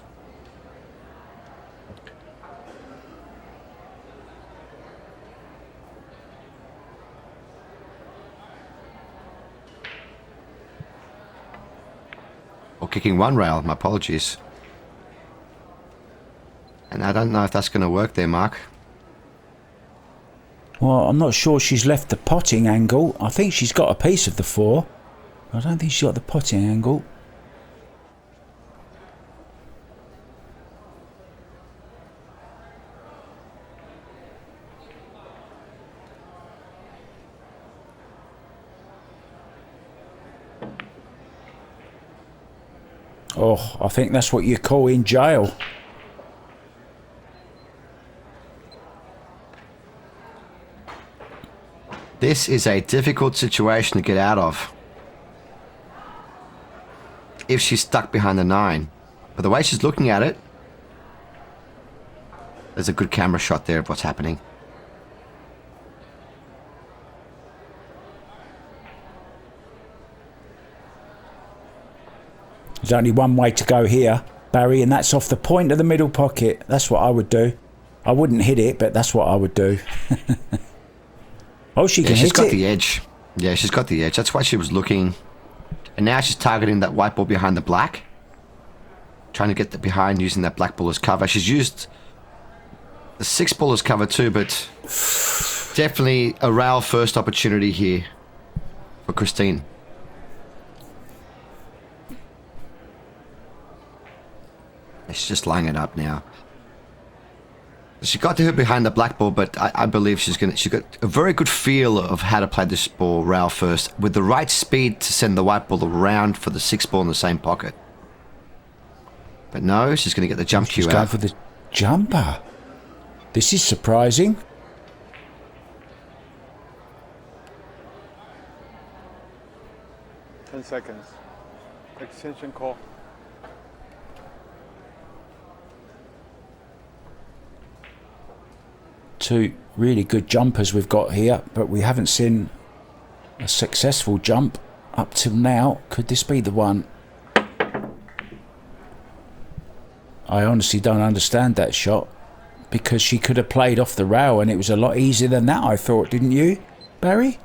Or kicking 1 rail, my apologies. And I don't know if that's going to work there, Mark. Well, I'm not sure she's left the potting angle. I think she's got a piece of the 4. I don't think she's got the potting angle. Oh, I think that's what you call in jail. This is a difficult situation to get out of. If she's stuck behind the 9. But the way she's looking at it, there's a good camera shot there of what's happening. There's only one way to go here, Barry, and that's off the point of the middle pocket. That's what I would do. I wouldn't hit it, but that's what I would do. Oh, she can hit it. She's got the edge. Yeah, she's got the edge. That's why she was looking. And now she's targeting that white ball behind the black. Trying to get the behind using that black ball as cover. She's used the 6 ball as cover too, but definitely a rail first opportunity here for Kristina. She's just lining it up now. She got to her behind the black ball, but I believe she's got a very good feel of how to play this ball rail first, with the right speed to send the white ball around for the 6 ball in the same pocket. But no, she's going to get the jump cue out. She's going for the jumper. This is surprising. Ten seconds. Extension call. Two really good jumpers we've got here, but we haven't seen a successful jump up till now. Could this be the one? I honestly don't understand that shot, because she could have played off the rail and it was a lot easier than that, I thought, didn't you, Barry?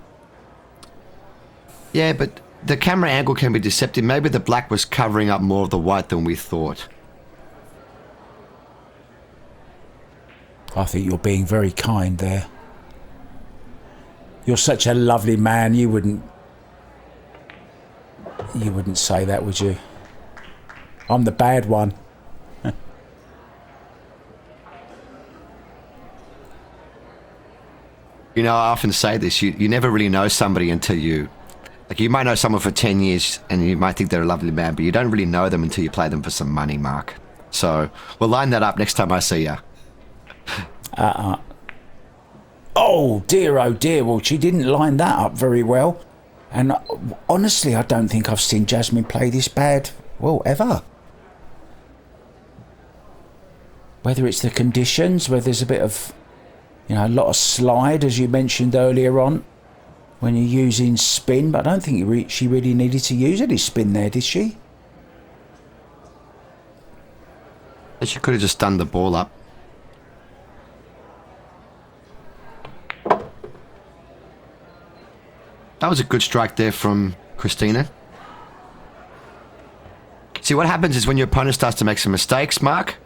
Yeah, but the camera angle can be deceptive. Maybe the black was covering up more of the white than we thought. I think you're being very kind there. You're such a lovely man. You wouldn't say that, would you? I'm the bad one. You know, I often say this, you never really know somebody until you might know someone for 10 years and you might think they're a lovely man, but you don't really know them until you play them for some money, Mark. So we'll line that up next time I see you. Oh dear, oh dear. Well, she didn't line that up very well. And honestly, I don't think I've seen Jasmin play this bad, well, ever. Whether it's the conditions, where there's a bit of, a lot of slide, as you mentioned earlier on, when you're using spin, but I don't think she really needed to use any spin there, did she? She could have just done the ball up. That was a good strike there from Kristina. See, what happens is when your opponent starts to make some mistakes, Mark,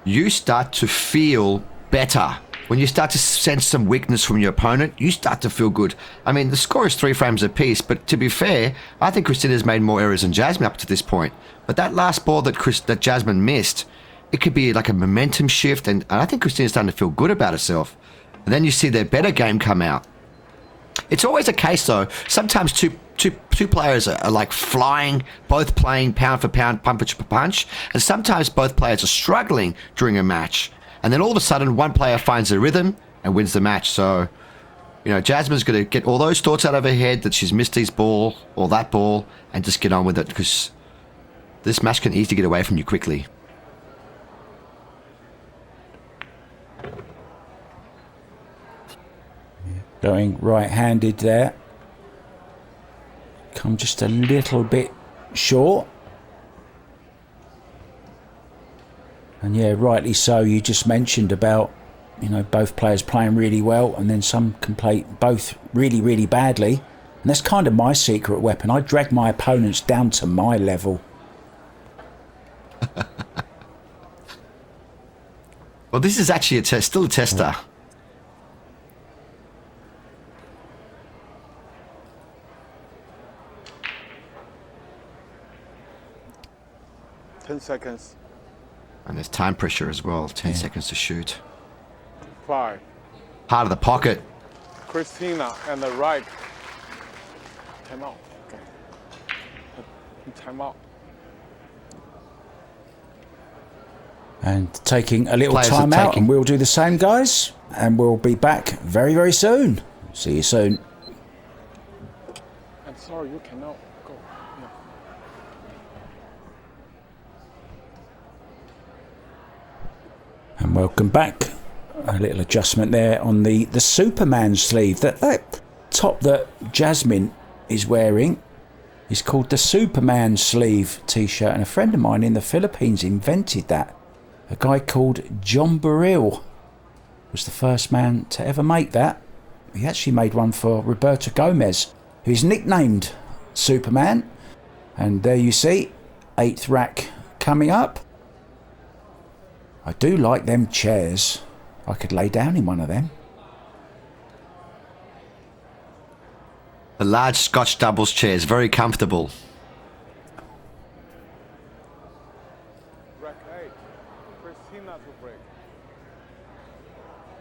you start to feel better. When you start to sense some weakness from your opponent, you start to feel good. I mean, the score is 3 frames apiece, but to be fair, I think Kristina's made more errors than Jasmin up to this point. But that last ball that Jasmin missed, it could be like a momentum shift, and I think Kristina's starting to feel good about herself. And then you see their better game come out. It's always a case, though. Sometimes two players are like flying, both playing pound for pound, punch for punch, and sometimes both players are struggling during a match. And then all of a sudden, one player finds a rhythm and wins the match. So, Jasmin's going to get all those thoughts out of her head that she's missed his ball or that ball and just get on with it, because this match can easily get away from you quickly. Going right-handed there. Come just a little bit short. And yeah, rightly so. You just mentioned about, both players playing really well, and then some can play both really, really badly. And that's kind of my secret weapon. I drag my opponents down to my level. Well, this is actually still a tester. Oh. Ten seconds. And there's time pressure as well. 10 seconds to shoot. 5. Heart of the pocket. Kristina and the right. Time out. Okay. Time out. And taking a little Players time are out, taking- and we'll do the same, guys. And we'll be back very, very soon. See you soon. I'm sorry, you cannot go. Yeah. And welcome back. A little adjustment there on the Superman sleeve. That top that Jasmin is wearing is called the Superman sleeve t-shirt, and a friend of mine in the Philippines invented that. A guy called John Burrell was the first man to ever make that. He actually made one for Roberto Gomez, who's nicknamed Superman. And there you see, 8th rack coming up. I do like them chairs. I could lay down in one of them. The large Scotch doubles chairs, very comfortable. Rack 8. Kristina to break.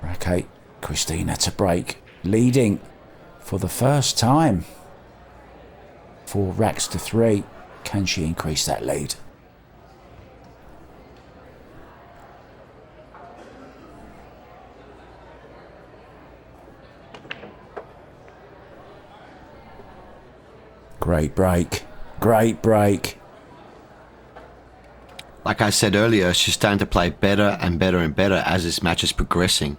Rack 8, Kristina to break. Leading for the first time. 4 racks to 3. Can she increase that lead? Great break. Great break. Like I said earlier, she's starting to play better and better and better as this match is progressing.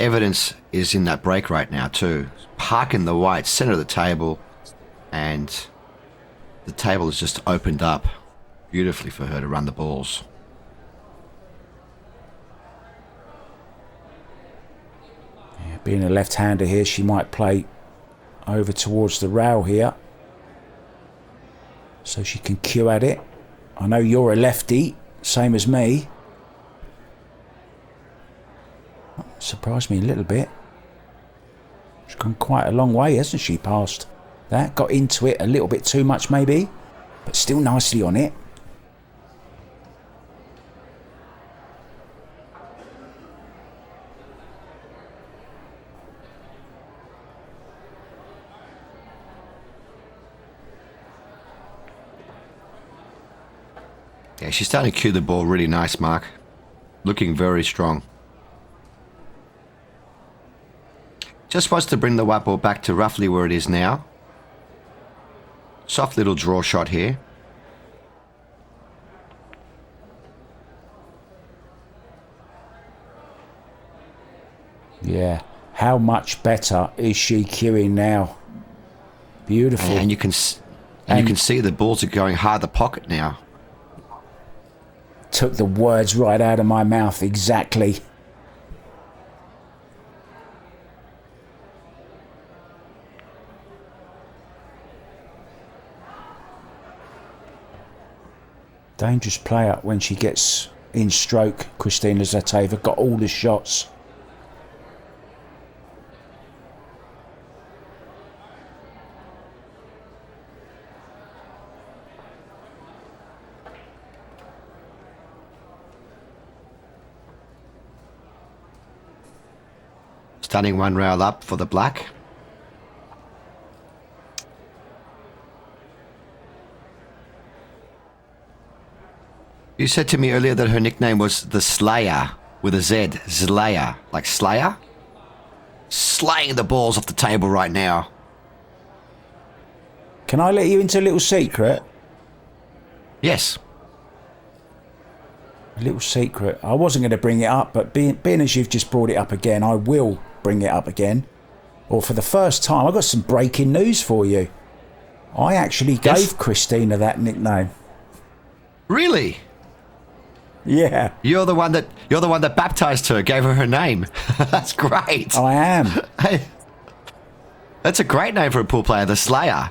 Evidence is in that break right now too. Parking the white, center of the table, and the table has just opened up beautifully for her to run the balls. Yeah, being a left-hander here, she might play over towards the rail here, so she can cue at it. I know you're a lefty, same as me. Surprised me a little bit. She's gone quite a long way, hasn't she, past that? Got into it a little bit too much, maybe, but still nicely on it. Yeah, she's starting to cue the ball really nice, Mark. Looking very strong. Just wants to bring the white ball back to roughly where it is now. Soft little draw shot here. Yeah. How much better is she cueing now? Beautiful. And you can see the balls are going hard the pocket now. Took the words right out of my mouth, exactly. Dangerous player when she gets in stroke. Kristina Zlatevia got all the shots. Stunning one rail up for the black. You said to me earlier that her nickname was the Slayer with a Z. Slayer. Like Slayer? Slaying the balls off the table right now. Can I let you into a little secret? Yes. A little secret. I wasn't going to bring it up, but being as you've just brought it up again, I will bring it up again. Or for the first time, I've got some breaking news for you. I actually gave Kristina that nickname. Really? Yeah. You're the one that baptized her, gave her her name. That's great. I am. Hey, that's a great name for a pool player, the Slayer.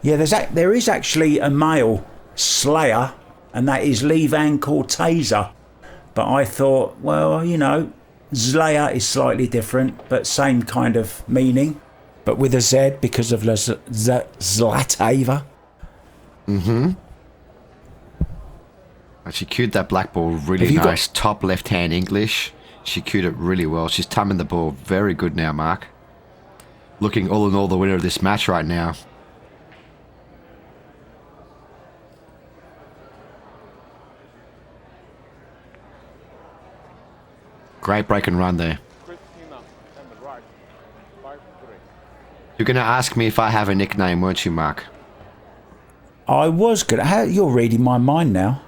Yeah, there is actually a male Slayer, and that is Levan Corteza. But I thought, well, you know, Slayer is slightly different, but same kind of meaning, but with a Z because of Zlatevia. Mm-hmm. She cued that black ball really nice. Top left-hand English. She cued it really well. She's timing the ball very good now, Mark. Looking all in all the winner of this match right now. Great break and run there. Kristina and the right. 5-3. You're going to ask me if I have a nickname, weren't you, Mark? I was gonna. You're reading my mind now.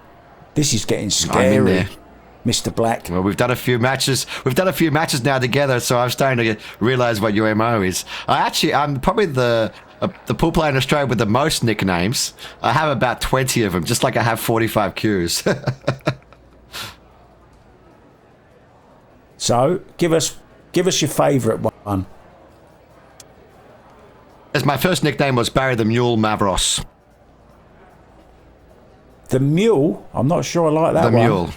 This is getting scary, I'm in there. Mr. Black. Well, we've done a few matches. We've done a few matches now together, so I'm starting to realise what your MO is. I'm probably the pool player in Australia with the most nicknames. I have about 20 of them, just like I have 45 cues. So, give us your favourite one. As my first nickname was Barry the Mule Mavros. The Mule? I'm not sure I like that one. The Mule.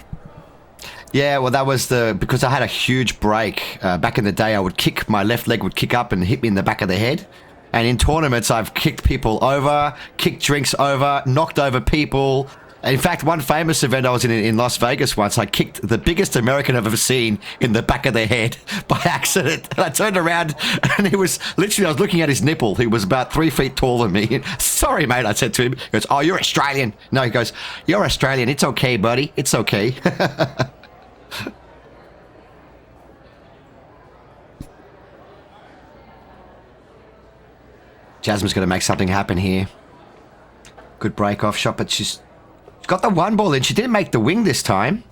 Yeah, well, that was because I had a huge break. Back in the day, my left leg would kick up and hit me in the back of the head. And in tournaments, I've kicked people over, kicked drinks over, knocked over people. In fact, one famous event I was in Las Vegas once, I kicked the biggest American I've ever seen in the back of the head by accident. And I turned around and I was looking at his nipple. He was about 3 feet taller than me. Sorry, mate, I said to him. He goes, oh, you're Australian. No, he goes, you're Australian. It's okay, buddy. It's okay. Jasmine's going to make something happen here. Good break-off shot, but she's got the one ball in. She didn't make the wing this time.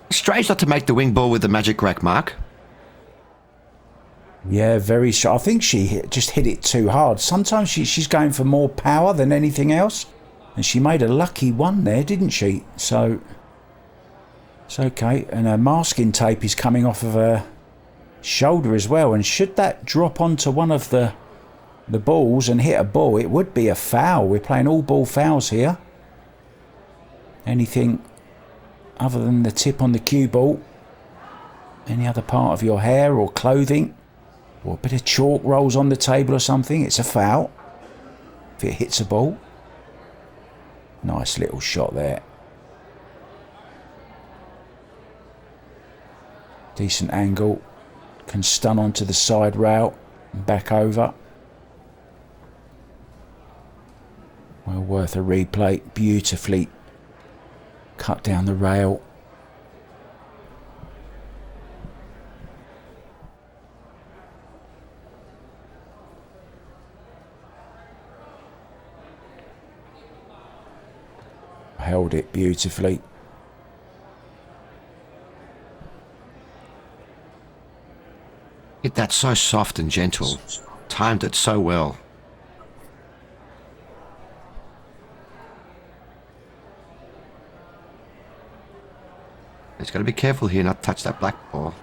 Strange not to make the wing ball with the magic rack, Mark. Yeah, very sharp. I think she just hit it too hard. Sometimes she's going for more power than anything else. And she made a lucky one there, didn't she? So, it's okay. And her masking tape is coming off of her shoulder as well, and should that drop onto one of the balls and hit a ball, it would be a foul. We're playing all ball fouls here. Anything other than the tip on the cue ball? Any other part of your hair or clothing? Or a bit of chalk rolls on the table or something? It's a foul if it hits a ball. Nice little shot there. Decent angle. Can stun onto the side rail and back over. Well worth a replay. Beautifully cut down the rail. Held it beautifully. Hit that so soft and gentle. Timed it so well. He's got to be careful here not to touch that black ball.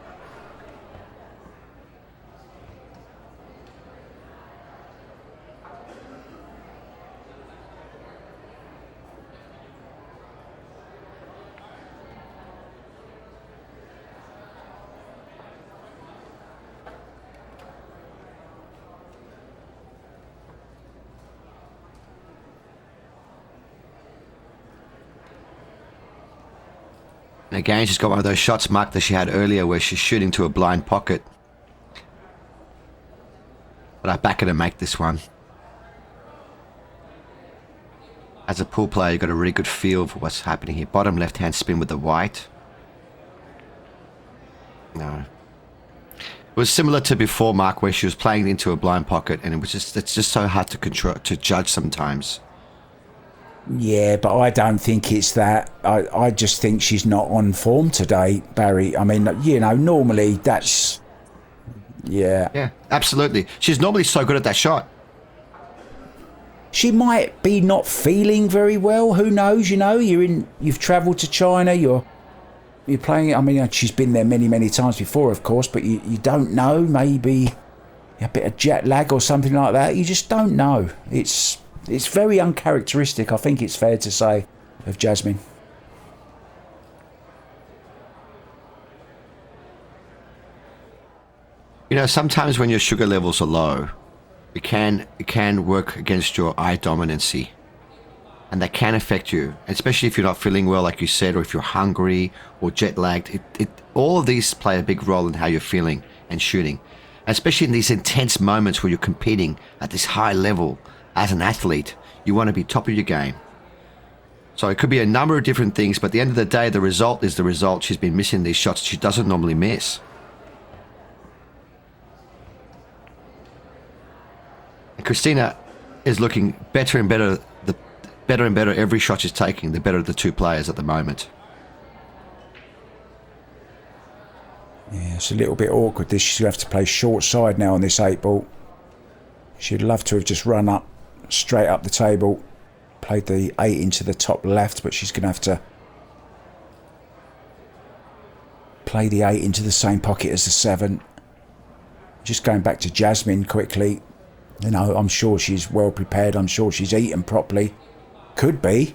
And again, she's got one of those shots marked that she had earlier where she's shooting to a blind pocket. But I back her to make this one. As a pool player, you've got a really good feel for what's happening here. Bottom left-hand spin with the white. No. It was similar to before, Mark, where she was playing into a blind pocket, and it's just so hard to control, to judge sometimes. Yeah, but I don't think it's that. I just think she's not on form today, Barry. I mean, you know, normally that's... Yeah. Yeah, absolutely. She's normally so good at that shot. She might be not feeling very well. Who knows? You know, you've travelled to China. You're playing. I mean, she's been there many times before, of course. But you don't know. Maybe a bit of jet lag or something like that. You just don't know. It's very uncharacteristic, I think it's fair to say, of Jasmin. You know, sometimes when your sugar levels are low, it can work against your eye dominancy. And that can affect you, especially if you're not feeling well, like you said, or if you're hungry or jet lagged. All of these play a big role in how you're feeling and shooting. Especially in these intense moments where you're competing at this high level as an athlete. You want to be top of your game. So it could be a number of different things, but at the end of the day, the result is the result. She's been missing these shots she doesn't normally miss. And Kristina is looking better and better. The better and better every shot she's taking, the better of the two players at the moment. Yeah, it's a little bit awkward. She's going to have to play short side now on this 8-ball. She'd love to have just run up, straight up the table, played the 8 into the top left, but she's going to have to play the 8 into the same pocket as the 7. Just going back to Jasmin quickly. You know, I'm sure she's well prepared. I'm sure she's eaten properly. Could be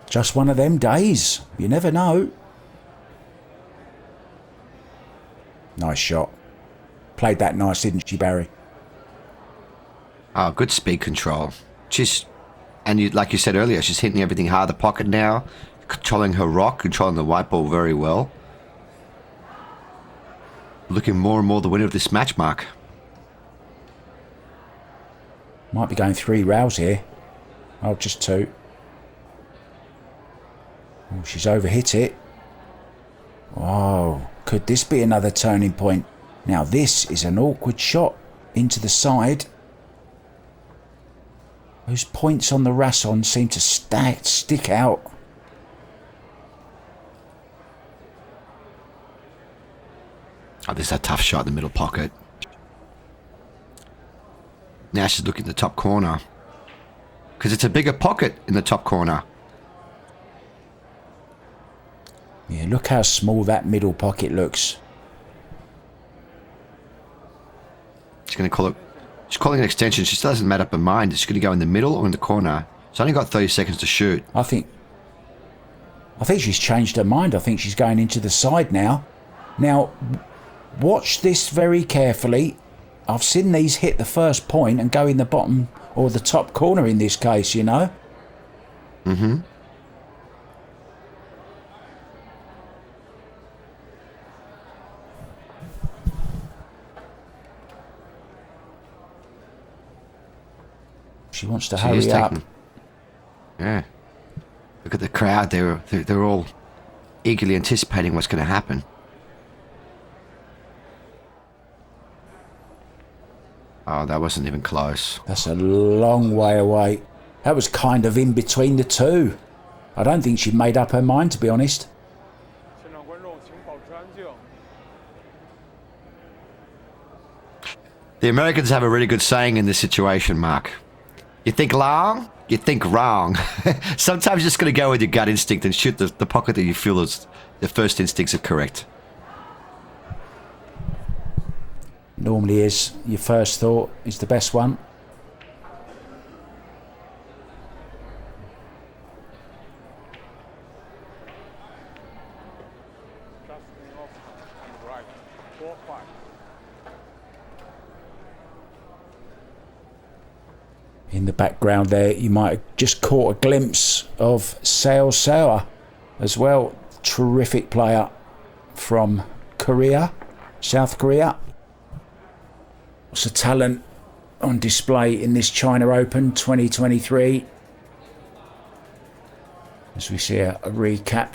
just one of them days. You never know. Nice shot. Played that nice, didn't she, Barry? Oh, good speed control. Like you said earlier, she's hitting everything hard the pocket now, controlling her rock, controlling the white ball very well. Looking more and more the winner of this match, Mark. Might be going 3 rails here. Oh, just 2. Oh, she's overhit it. Oh, could this be another turning point? Now this is an awkward shot into the side. Those points on the Rasson seem to stick out. Oh, this is a tough shot in the middle pocket. Now she's looking at the top corner. Because it's a bigger pocket in the top corner. Yeah, look how small that middle pocket looks. She's going to call it... She's calling it an extension. She still hasn't made up her mind. Is she going to go in the middle or in the corner? She's only got 30 seconds to shoot. I think I think she's changed her mind. I think she's going into the side now. Now, watch this very carefully. I've seen these hit the first point and go in the bottom or the top corner in this case, you know. Mm-hmm. She wants to hurry up. Yeah. Look at the crowd. They're all eagerly anticipating what's going to happen. Oh, that wasn't even close. That's a long way away. That was kind of in between the two. I don't think she made up her mind, to be honest. The Americans have a really good saying in this situation, Mark. You think long, you think wrong. Sometimes you're just going to go with your gut instinct and shoot the pocket that you feel is the first instincts are correct. Normally is. Your first thought is the best one. In the background there, you might have just caught a glimpse of Seo Seoa as well. Terrific player from Korea, South Korea. Lots of talent on display in this China Open 2023. As we see a recap.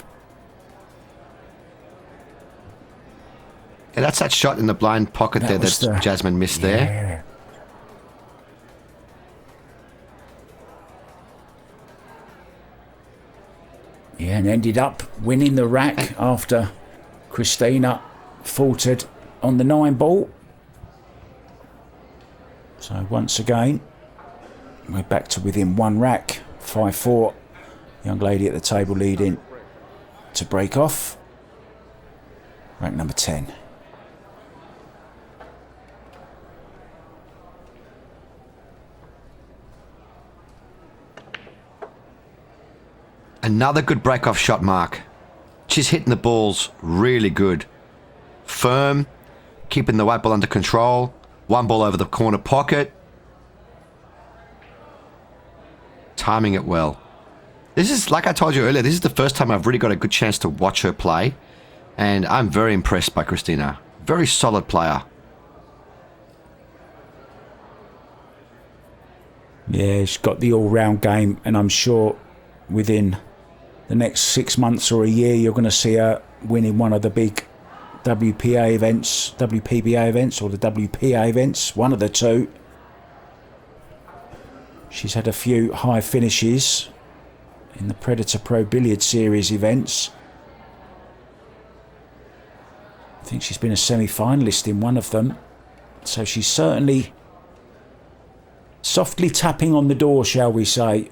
Yeah, that's that shot in the blind pocket that Jasmin missed there. Yeah, and ended up winning the rack after Kristina faltered on the 9 ball. So once again, we're back to within 1 rack. 5-4. Young lady at the table leading to break off. Rack number 10. Another good break-off shot, Mark. She's hitting the balls really good. Firm, keeping the white ball under control. 1 ball over the corner pocket. Timing it well. This is, like I told you earlier, this is the first time I've really got a good chance to watch her play. And I'm very impressed by Kristina. Very solid player. Yeah, she's got the all-round game, and I'm sure within the next 6 months or a year, you're going to see her winning one of the big WPA events, WPBA events, or the WPA events, one of the two. She's had a few high finishes in the Predator Pro Billiard Series events. I think she's been a semi-finalist in one of them. So she's certainly softly tapping on the door, shall we say,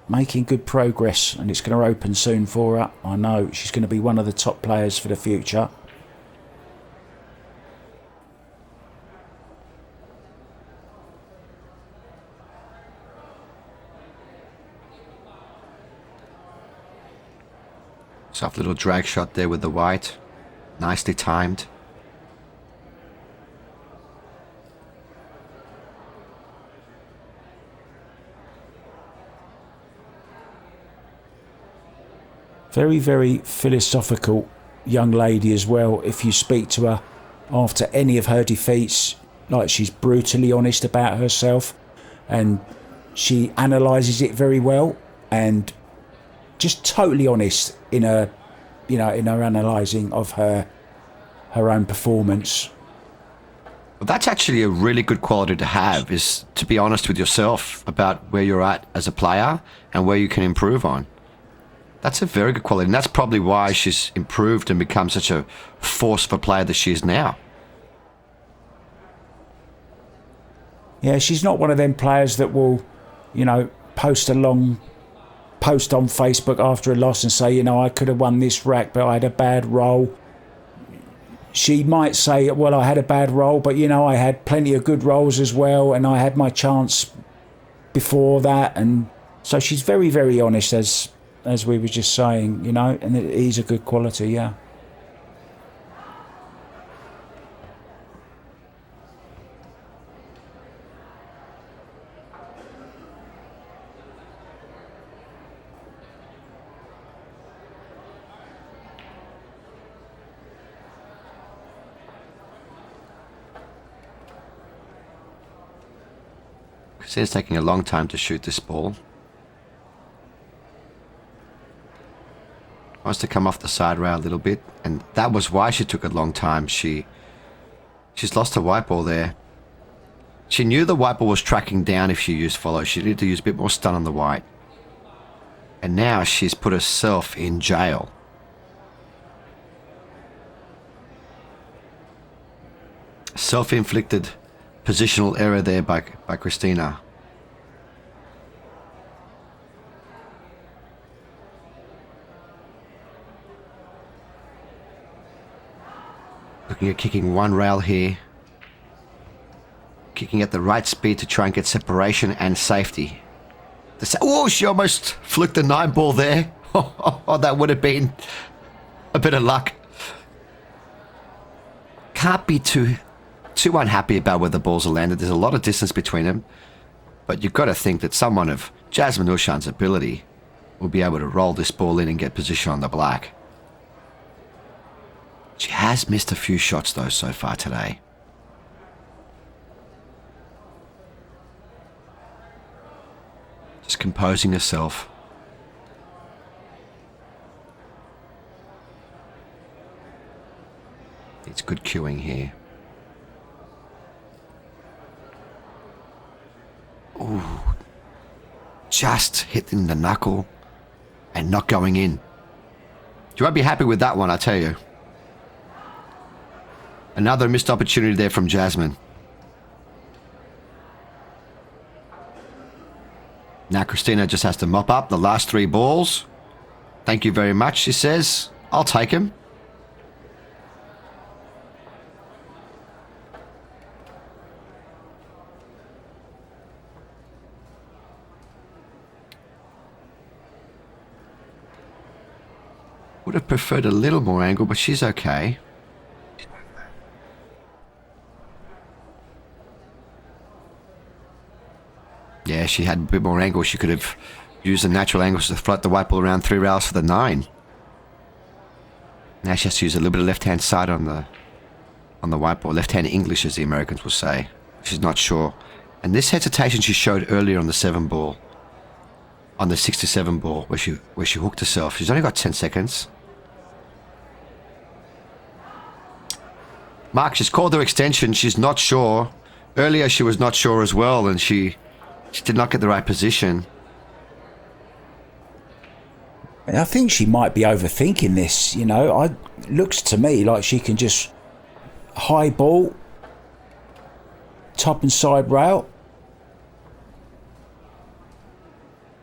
making good progress, and it's going to open soon for her. I know she's going to be one of the top players for the future. Soft little drag shot there with the white. Nicely timed. Very, very philosophical young lady as well. If you speak to her after any of her defeats, like, she's brutally honest about herself, and she analyses it very well, and just totally honest in her, in her analysing of her own performance. Well, that's actually a really good quality to have, is to be honest with yourself about where you're at as a player and where you can improve on. That's a very good quality, and that's probably why she's improved and become such a force of a player that she is now. Yeah, she's not one of them players that will, post a long post on Facebook after a loss and say, I could have won this rack, but I had a bad roll. She might say, well, I had a bad roll, but, I had plenty of good rolls as well, and I had my chance before that. And so she's very, very honest, as as we were just saying, and it is a good quality, yeah. Kristina's taking a long time to shoot this ball. Wants to come off the side rail a little bit, and that was why she took a long time. She's lost her white ball there. She knew the white ball was tracking down if she used follow. She needed to use a bit more stun on the white. And now she's put herself in jail. Self-inflicted positional error there by Kristina. Looking at kicking one rail here. Kicking at the right speed to try and get separation and safety. Oh, she almost flicked the 9 ball there. Oh, that would have been a bit of luck. Can't be too unhappy about where the balls are landed. There's a lot of distance between them. But you've got to think that someone of Jasmin Ouschan's ability will be able to roll this ball in and get position on the black. She has missed a few shots though so far today. Just composing herself. It's good cueing here. Ooh. Just hitting the knuckle and not going in. You won't be happy with that one, I tell you. Another missed opportunity there from Jasmin. Now Kristina just has to mop up the last 3 balls. Thank you very much, she says. I'll take him. Would have preferred a little more angle, but she's okay. Yeah, she had a bit more angle. She could have used the natural angles to float the white ball around 3 rails for the 9. Now she has to use a little bit of left-hand side on the white ball. Left-hand English, as the Americans will say. She's not sure. And this hesitation she showed earlier on the 7 ball. On the 6-7 ball, where she hooked herself. She's only got 10 seconds. Mark, she's called her extension. She's not sure. Earlier she was not sure as well, and she did not get the right position. I think she might be overthinking this, It looks to me like she can just high ball, top and side rail.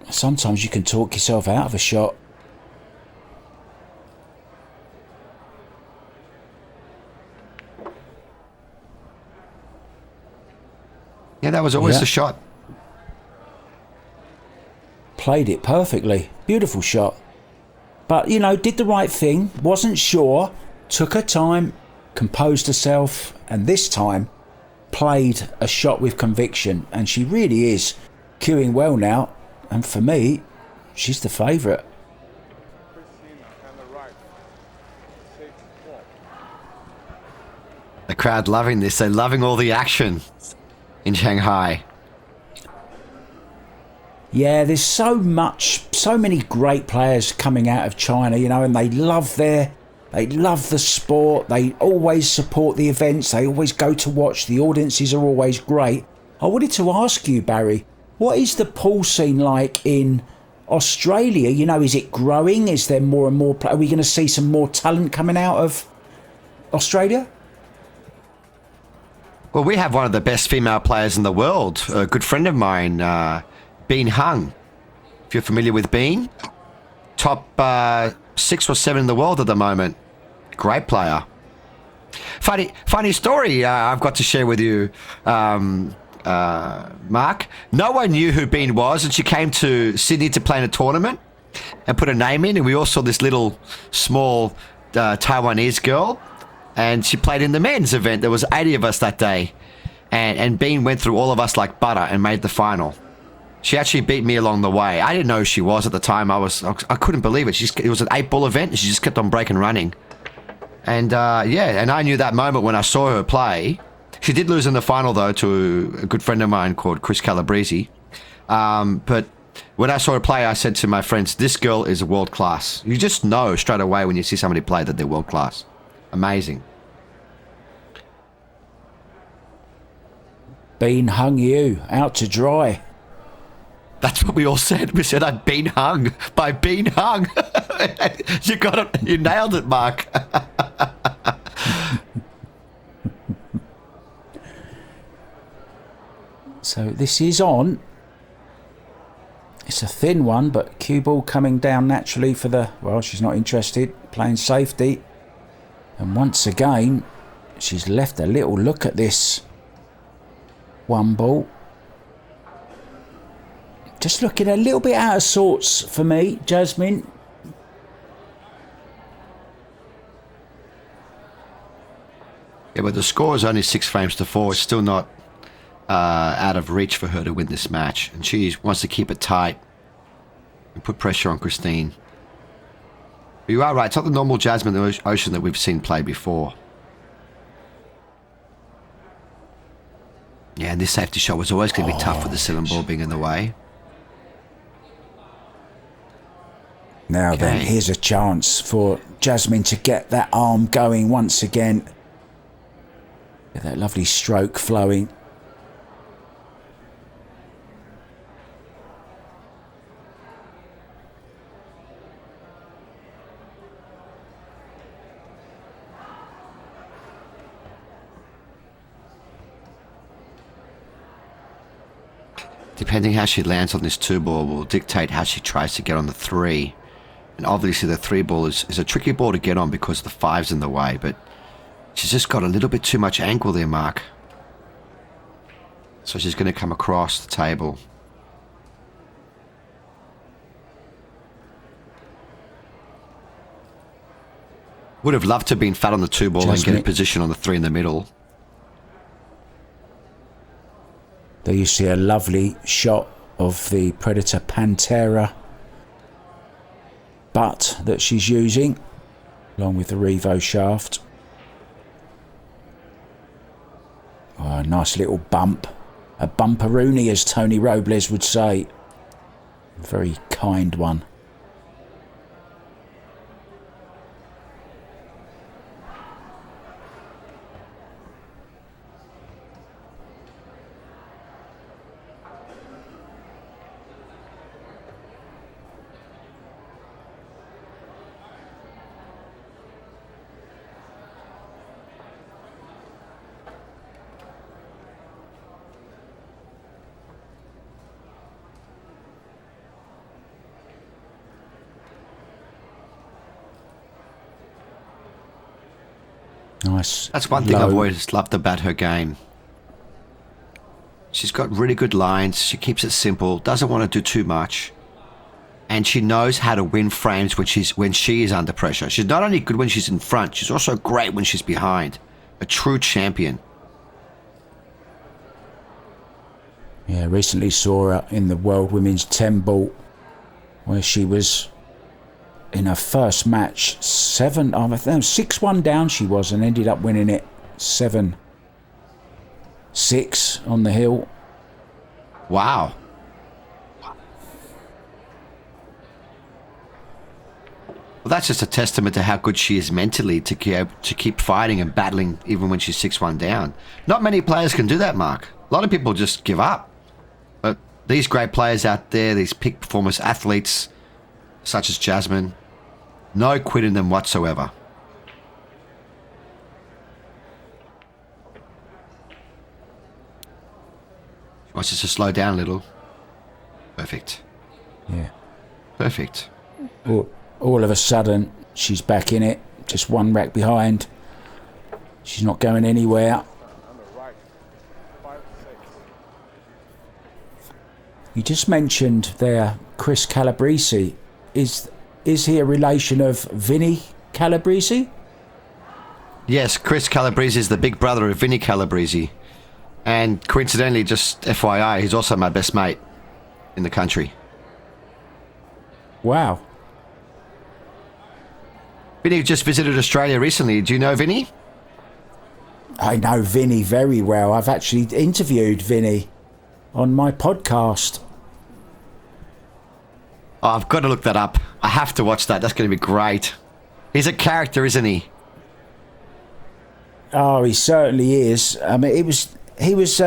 Sometimes you can talk yourself out of a shot. Yeah, that was always the shot. Played it perfectly. Beautiful shot. But, did the right thing. Wasn't sure. Took her time. Composed herself. And this time, played a shot with conviction. And she really is cueing well now. And for me, she's the favourite. The crowd loving this. They're loving all the action in Shanghai. Yeah, there's so many great players coming out of China, and they love the sport. They always support the events. They always go to watch. The audiences are always great. I wanted to ask you, Barry, what is the pool scene like in Australia? Is it growing? Is there more and more? Are we going to see some more talent coming out of Australia? Well, we have one of the best female players in the world. A good friend of mine, Bean Hung. If you're familiar with Bean, top 6 or 7 in the world at the moment. Great player. Funny story I've got to share with you, Mark. No one knew who Bean was, and she came to Sydney to play in a tournament. and put her name in, and we all saw this little small Taiwanese girl, and she played in the men's event. There was 80 of us that day, and Bean went through all of us like butter and made the final. She actually beat me along the way. I didn't know who she was at the time. I couldn't believe it. It was an 8-ball event, and she just kept on breaking running. And and I knew that moment when I saw her play. She did lose in the final, though, to a good friend of mine called Chris Calabrese. But when I saw her play, I said to my friends, this girl is world class. You just know straight away when you see somebody play that they're world class. Amazing. Bean hung you out to dry. That's what we all said. We said, I've been hung by Bean Hung. You got it. You nailed it, Mark. So this is on. It's a thin one, but cue ball coming down naturally for the... Well, she's not interested. Playing safety. And once again, she's left a little look at this. One ball. Just looking a little bit out of sorts for me, Jasmin. Yeah, but the score is only 6 frames to 4. It's still not out of reach for her to win this match. And she wants to keep it tight and put pressure on Christine. But you are right. It's not the normal Jasmin Ouschan that we've seen play before. Yeah, and this safety shot was always going to be tough with the 7-ball being in the way. Now then, here's a chance for Jasmin to get that arm going once again. Get that lovely stroke flowing. Depending how she lands on this 2-ball will dictate how she tries to get on the 3. And obviously the 3-ball is a tricky ball to get on because the 5's in the way, but she's just got a little bit too much angle there, Mark. So she's going to come across the table. Would have loved to have been fat on the 2-ball and get a position on the 3 in the middle. There you see a lovely shot of the Predator Pantera butt that she's using, along with the Revo shaft. Oh, a nice little bump. A bumperoonie, as Tony Robles would say. A very kind one. Nice. That's one thing I've always loved about her game. She's got really good lines. She keeps it simple. Doesn't want to do too much. And she knows how to win frames when she is under pressure. She's not only good when she's in front, she's also great when she's behind. A true champion. Yeah, recently saw her in the World Women's 10-ball, where she was in her first match 6-1 down she was, and ended up winning it 7-6 on the hill. Wow. Well, that's just a testament to how good she is mentally to keep fighting and battling even when she's 6-1 down. Not many players can do that, Mark. A lot of people just give up. But these great players out there, these peak performance athletes such as Jasmin, no quit in them whatsoever. She wants us to slow down a little. Perfect. Yeah. Perfect. All of a sudden, she's back in it. Just one rack behind. She's not going anywhere. You just mentioned there Chris Calabrese. is he a relation of Vinny Calabrese? Yes, Chris Calabrese is the big brother of Vinny Calabrese. And coincidentally, just FYI, he's also my best mate in the country. Wow. Vinny just visited Australia recently. Do you know Vinny? I know Vinny very well. I've actually interviewed Vinny on my podcast. Oh, I've got to look that up. I have to watch that. That's going to be great. He's a character, isn't he? Oh, he certainly is. I mean, he was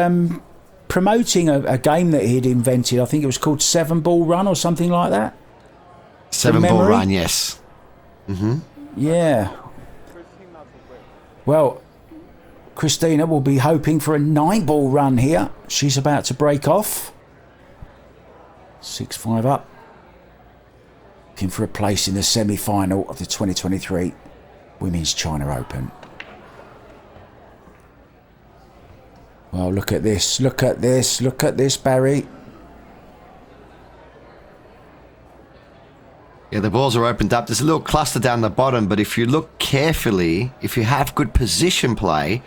promoting a game that he'd invented. I think it was called 7-Ball Run or something like that. 7-Ball Run, yes. Mm-hmm. Yeah. Well, Kristina will be hoping for a 9-ball run here. She's about to break off. 6-5 up. Looking for a place in the semi-final of the 2023 Women's China Open. Well, look at this, look at this, look at this, Barry. Yeah, the balls are opened up. There's a little cluster down the bottom, but if you look carefully, if you have good position play,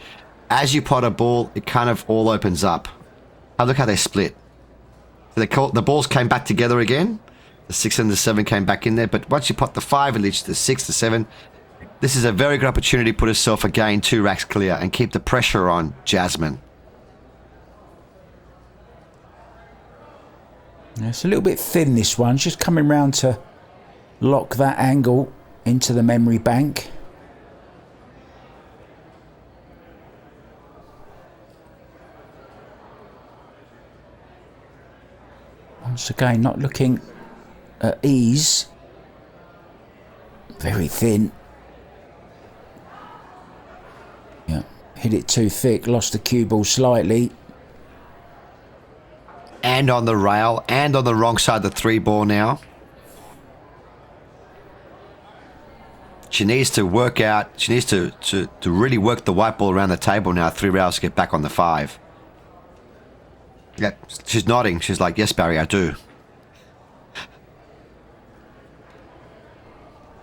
as you pot a ball, it kind of all opens up. Oh, look how they split. So the balls came back together again. The 6 and the 7 came back in there, but once you pot the 5, it leads to the 6, the 7. This is a very good opportunity to put herself again 2 racks clear and keep the pressure on Jasmin. Yeah, it's a little bit thin, this one. Just coming round to lock that angle into the memory bank. Once again, not looking at ease. Very thin. Yeah, hit it too thick, lost the cue ball slightly. And on the rail, and on the wrong side of the 3 ball now. She needs to work out, she needs to really work the white ball around the table now, 3 rails to get back on the 5. Yeah, she's nodding. She's like, yes, Barry, I do.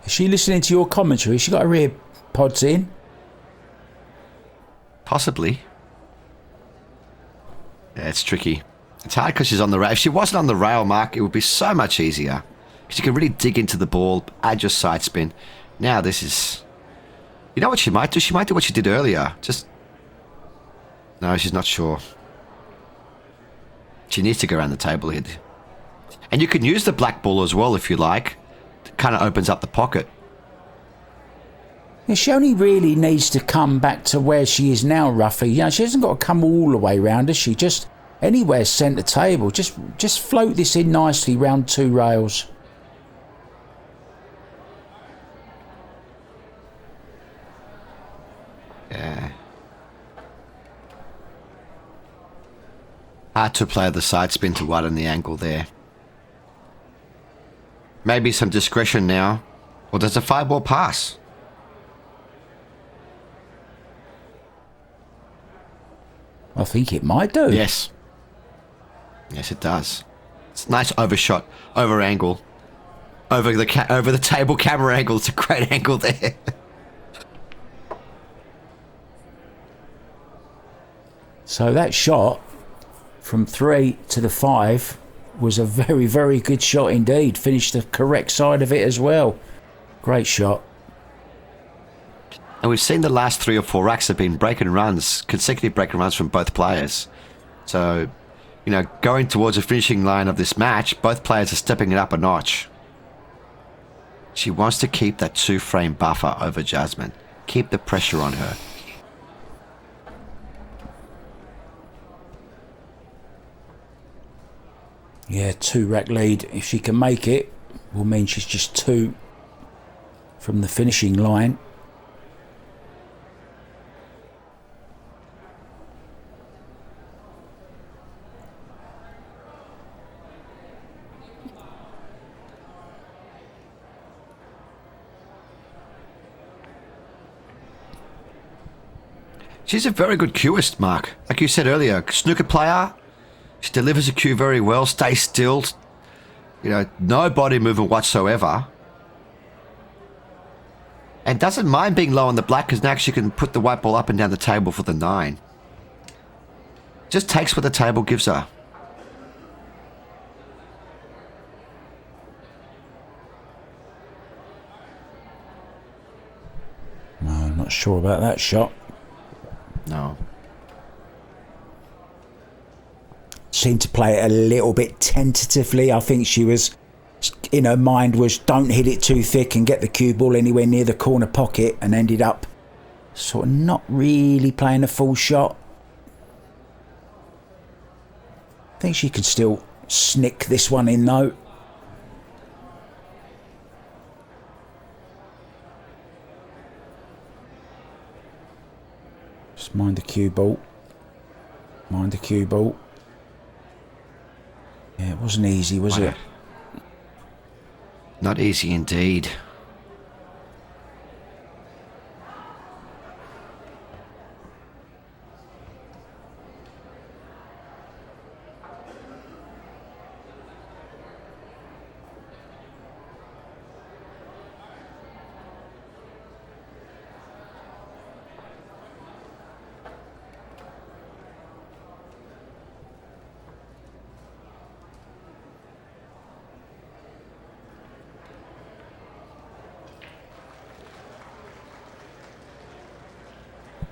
Is she listening to your commentary? Has she got her ear pods in? Possibly. Yeah, it's tricky. It's hard because she's on the rail. If she wasn't on the rail, Mark, it would be so much easier. Because you can really dig into the ball, add your side spin. Now this is... You know what she might do? She might do what she did earlier. Just... No, she's not sure. She needs to go around the table here. And you can use the black ball as well if you like. It kind of opens up the pocket. Yeah, she only really needs to come back to where she is now, roughly. You know, she hasn't got to come all the way round, does she? Just anywhere centre table. Just float this in nicely round 2 rails. Yeah. Hard to play the side spin to widen the angle there. Maybe some discretion now. Or does a 5-ball pass? I think it might do. Yes. Yes, it does. It's a nice overshot, over angle. Over the table camera angle. It's a great angle there. So that shot from 3 to the 5 was a very, very good shot indeed. Finished the correct side of it as well. Great shot. And we've seen the last 3 or 4 racks have been break and runs, consecutive break and runs from both players. So, you know, going towards the finishing line of this match, both players are stepping it up a notch. She wants to keep that 2-frame buffer over Jasmin. Keep the pressure on her. Yeah, 2 rack lead. If she can make it, will mean she's just 2 from the finishing line. She's a very good cueist, Mark. Like you said earlier, snooker player. She delivers a cue very well, stays still. You know, no body movement whatsoever. And doesn't mind being low on the black because now she can put the white ball up and down the table for the 9. Just takes what the table gives her. No, I'm not sure about that shot. No. Seemed to play it a little bit tentatively. I think she was, in her mind was, don't hit it too thick and get the cue ball anywhere near the corner pocket, and ended up sort of not really playing a full shot. I think she could still snick this one in though. Just mind the cue ball. Mind the cue ball. Yeah, it wasn't easy, was it? Not easy indeed.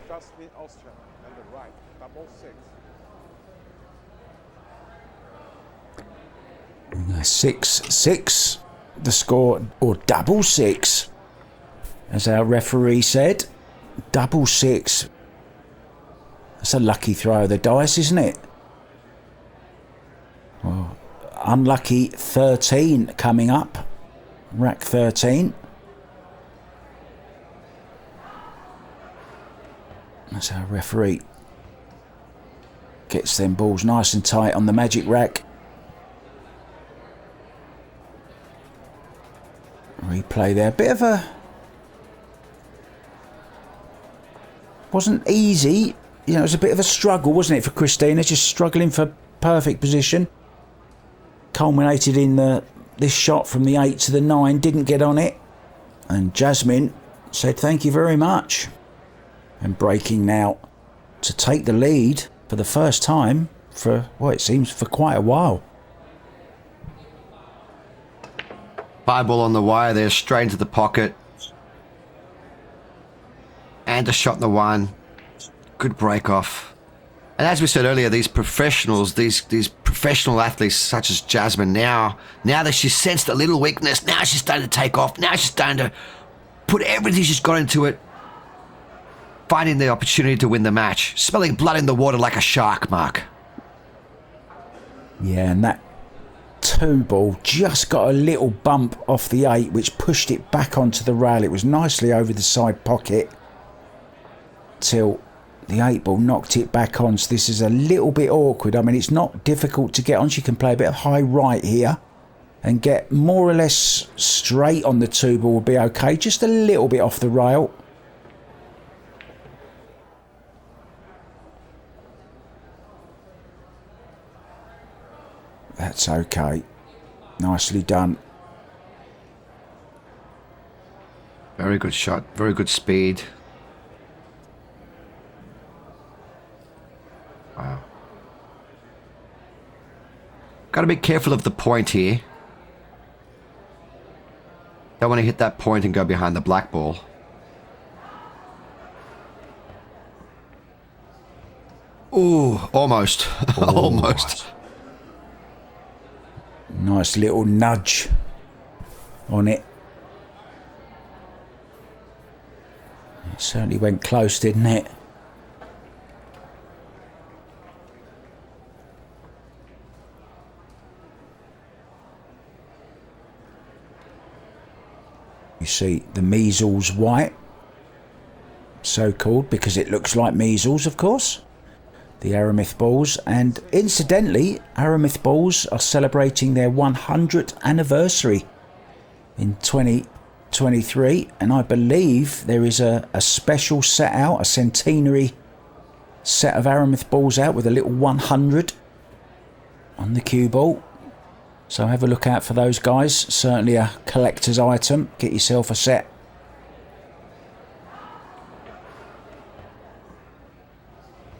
Jasmin, Ouschan, and the right, double 6. 6-6, the score, or double 6, as our referee said. Double 6. That's a lucky throw of the dice, isn't it? Well, unlucky 13 coming up. Rack 13. That's our referee gets them balls nice and tight on the magic rack. Replay there. Bit of a... wasn't easy. You know, it was a bit of a struggle, wasn't it, for Kristina? Just struggling for perfect position. Culminated in this shot from the 8 to the 9. Didn't get on it. And Jasmin said thank you very much. And breaking now to take the lead for the first time for, well, it seems for quite a while. Fireball on the wire there, straight into the pocket. And a shot in the 1. Good break off. And as we said earlier, these professionals, these professional athletes such as Jasmin, now that she's sensed a little weakness, now she's starting to take off. Now she's starting to put everything she's got into it. Finding the opportunity to win the match. Smelling blood in the water like a shark, Mark. Yeah, and that 2 ball just got a little bump off the 8, which pushed it back onto the rail. It was nicely over the side pocket till the 8 ball knocked it back on. So this is a little bit awkward. I mean, it's not difficult to get on. She can play a bit of high right here and get more or less straight on the 2 ball would be okay. Just a little bit off the rail. That's okay. Nicely done. Very good shot. Very good speed. Wow. Got to be careful of the point here. Don't want to hit that point and go behind the black ball. Ooh, almost. Almost. Nice little nudge on it. It certainly went close, didn't it? You see the measles white, so called because it looks like measles, of course. The Aramith balls, and incidentally, Aramith balls are celebrating their 100th anniversary in 2023, and I believe there is a special set out, a centenary set of Aramith balls out with a little 100 on the cue ball. So have a look out for those guys. Certainly a collector's item. Get yourself a set.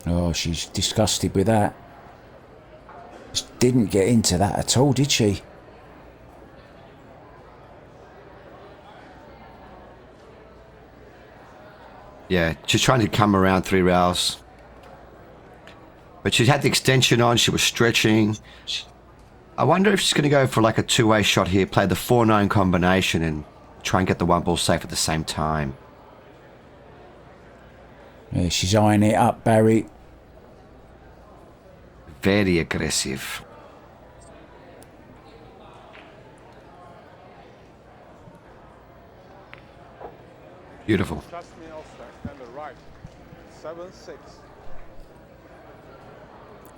Oh, she's disgusted with that. Just didn't get into that at all, did she? Yeah, she's trying to come around 3 rails. But she had the extension on, she was stretching. I wonder if she's going to go for like a two-way shot here, play the 4-9 combination and try and get the one ball safe at the same time. Yeah, she's eyeing it up, Barry. Very aggressive. Beautiful. Jasmin and the right. 7-6.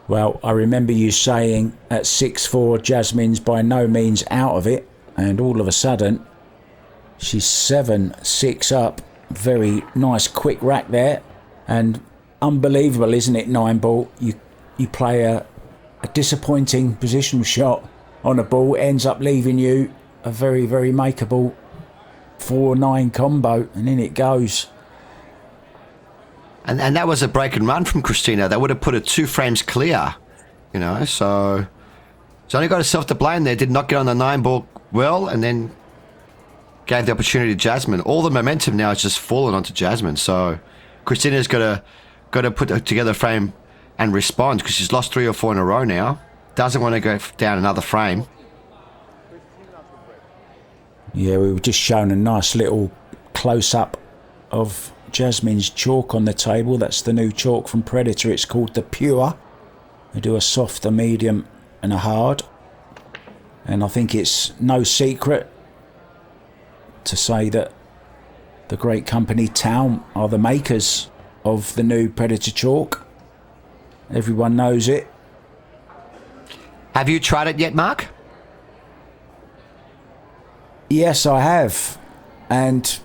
Well, I remember you saying at 6-4, Jasmin's by no means out of it, and all of a sudden, she's 7-6 up. Very nice quick rack there, and unbelievable, isn't it, 9-ball? You play a disappointing positional shot on a ball, ends up leaving you a very, very makeable 4-9 combo, and in it goes. And that was a break and run from Kristina. That would have put her 2 frames clear, you know. So she's only got herself to blame there. Did not get on the 9-ball well, and then gave the opportunity to Jasmin. All the momentum now has just fallen onto Jasmin. So Kristina's got to put together a frame and respond, because she's lost 3 or 4 in a row now. Doesn't want to go down another frame. Yeah, we were just shown a nice little close-up of Jasmin's chalk on the table. That's the new chalk from Predator. It's called the Pure. They do a soft, a medium and a hard. And I think it's no secret to say that the great company Town are the makers of the new Predator chalk. Everyone knows it. Have you tried it yet, Mark? Yes, I have. And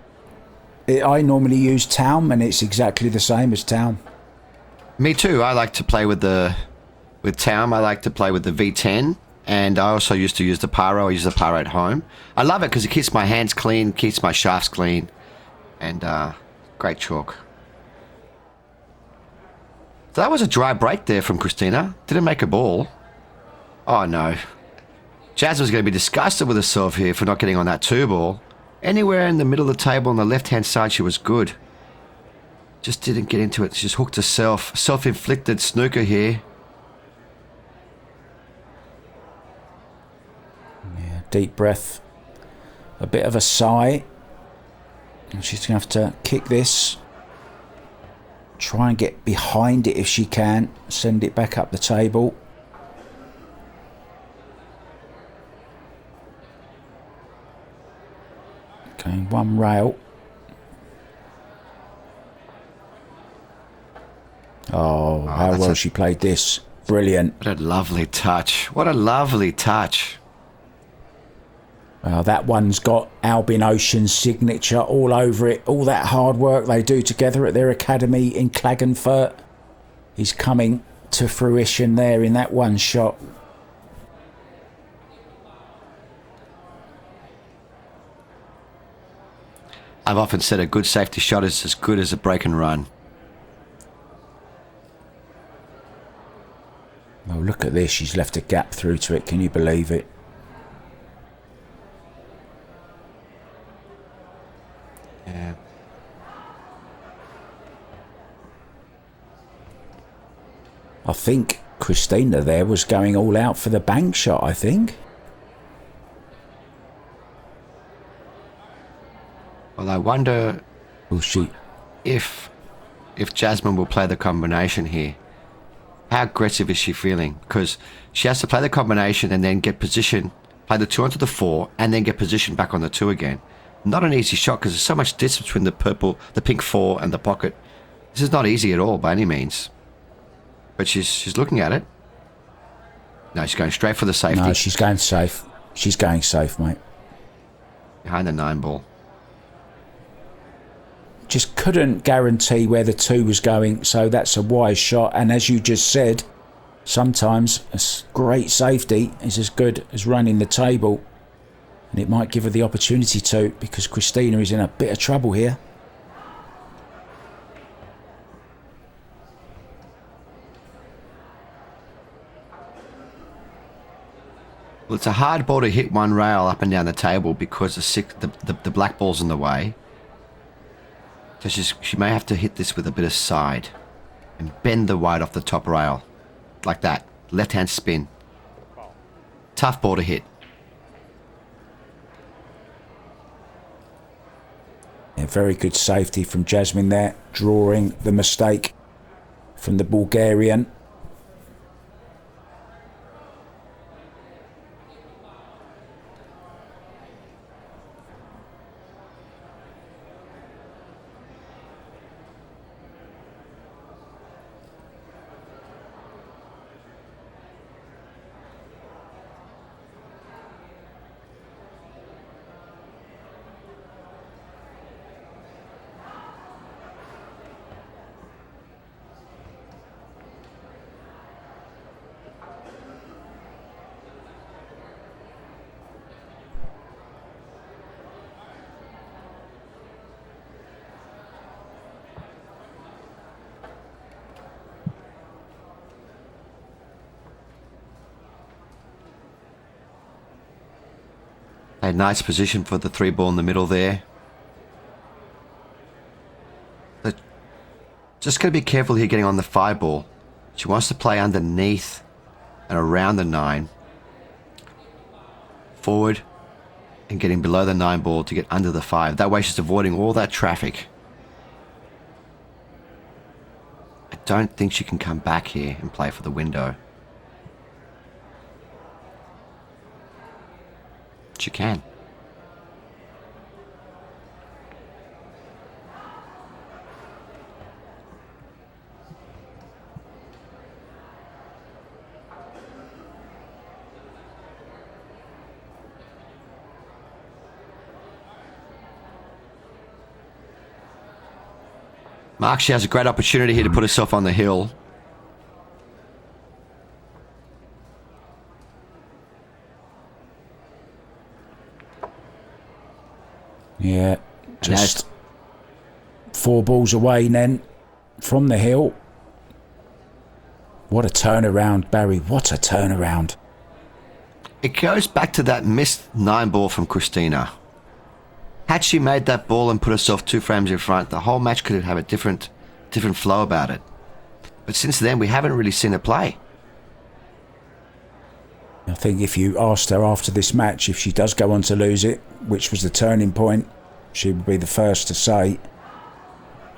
I normally use Town, and it's exactly the same as Town. Me too. I like to play with Town. I like to play with the V10, and I also used to use the Pyro. I use the Pyro at home. I love it because it keeps my hands clean, keeps my shafts clean, and great chalk. So that was a dry break there from Kristina. Didn't make a ball. Oh no. Jasmin's going to be disgusted with herself here for not getting on that 2-ball. Anywhere in the middle of the table on the left-hand side, she was good. Just didn't get into it. She just hooked herself. Self-inflicted snooker here. Yeah, deep breath. A bit of a sigh. And she's going to have to kick this. Try and get behind it if she can. Send it back up the table. Okay, 1 rail. Oh, how well she played this. Brilliant. What a lovely touch. What a lovely touch. That one's got Albin Ouschan's signature all over it. All that hard work they do together at their academy in Klagenfurt is coming to fruition there in that one shot. I've often said a good safety shot is as good as a break and run. Oh, look at this. She's left a gap through to it. Can you believe it? Yeah. I think Kristina there was going all out for the bank shot, I think. Well, I wonder if Jasmin will play the combination here. How aggressive is she feeling? Because she has to play the combination and then get position, play the 2 onto the 4, and then get position back on the 2 again. Not an easy shot because there's so much distance between the pink 4 and the pocket. This is not easy at all by any means. But she's looking at it. No, she's going straight for the safety. No, she's going safe. She's going safe, mate. Behind the 9-ball. Just couldn't guarantee where the 2 was going, so that's a wise shot. And as you just said, Sometimes a great safety is as good as running the table, and it might give her the opportunity to, because Kristina is in a bit of trouble here. Well, it's a hard ball to hit one rail up and down the table because the black ball's in the way. So she may have to hit this with a bit of side and bend the white off the top rail. Like that. Left-hand spin. Tough ball to hit. Yeah, very good safety from Jasmin there, drawing the mistake from the Bulgarian. A nice position for the 3 ball in the middle there. But just got to be careful here getting on the 5 ball. She wants to play underneath and around the 9. Forward and getting below the 9 ball to get under the 5. That way she's avoiding all that traffic. I don't think she can come back here and play for the window. She can. Mark, she has a great opportunity here to put herself on the hill. Yeah, just 4 balls away then from the hill. What a turnaround, Barry. What a turnaround. It goes back to that missed 9 ball from Kristina. Had she made that ball and put herself 2 frames in front, the whole match could have a different flow about it. But since then, we haven't really seen her play. I think if you asked her after this match if she does go on to lose it, which was the turning point, she would be the first to say,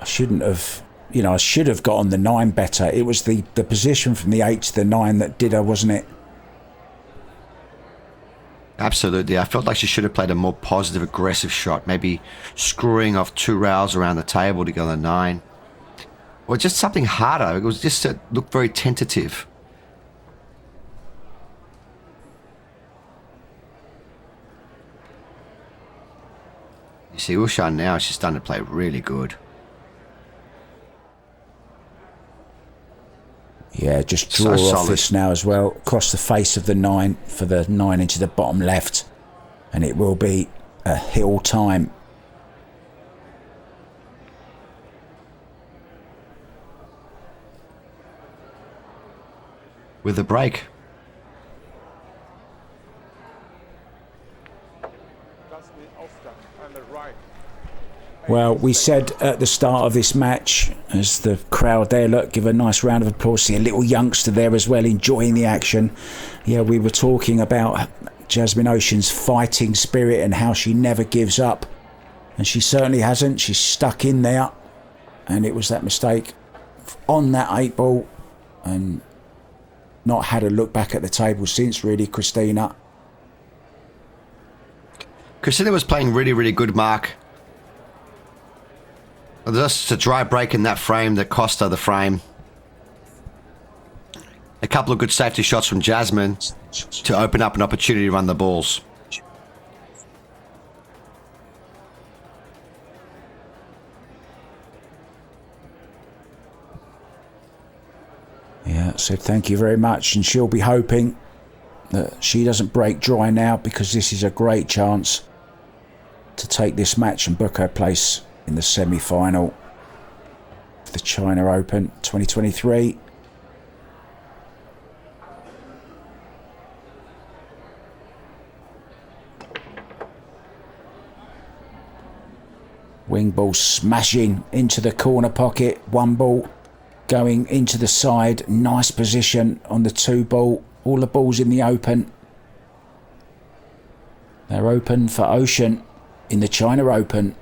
I shouldn't have, I should have got on the 9 better. It was the position from the 8 to the 9 that did her, wasn't it? Absolutely. I felt like she should have played a more positive, aggressive shot, maybe screwing off 2 rails around the table to go on the 9. Or just something harder. It was just to look very tentative. You see, Ouschan now, she's starting to play really good. Yeah, just draw off solid. this now as well. Across the face of the 9 for the 9 into the bottom left. And it will be a hill time. With a break. Jasmin, Ouschan, and the right. Well, we said at the start of this match, as the crowd there, look, give a nice round of applause. See a little youngster there as well, enjoying the action. Yeah, we were talking about Jasmin Ouschan's fighting spirit and how she never gives up. And she certainly hasn't. She's stuck in there. And it was that mistake on that 8 ball. And not had a look back at the table since, really, Kristina. Kristina was playing really, really good, Mark. Just a dry break in that frame that cost her the frame. A couple of good safety shots from Jasmin to open up an opportunity to run the balls. Yeah, said thank you very much, and she'll be hoping that she doesn't break dry now, because this is a great chance to take this match and book her place in the semi-final of the China Open 2023. Wing ball smashing into the corner pocket. One ball going into the side. Nice position on the two ball. All the balls in the open. They're open for Ouschan in the China Open.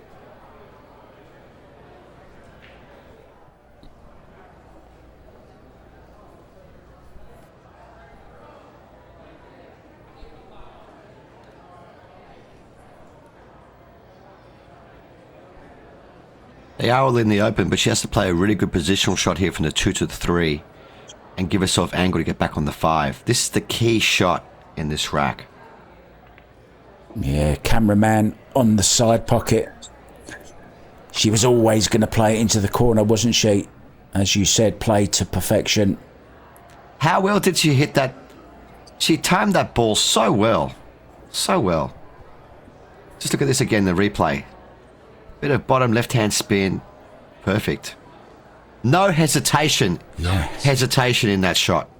They are all in the open, but she has to play a really good positional shot here from the 2 to the 3 and give herself angle to get back on the 5. This is the key shot in this rack. Yeah, cameraman on the side pocket. She was always going to play it into the corner, wasn't she? As you said, play to perfection. How well did she hit that? She timed that ball so well. So well. Just look at this again, the replay. Bit of bottom left-hand spin. Perfect. No hesitation. Yes. Hesitation in that shot.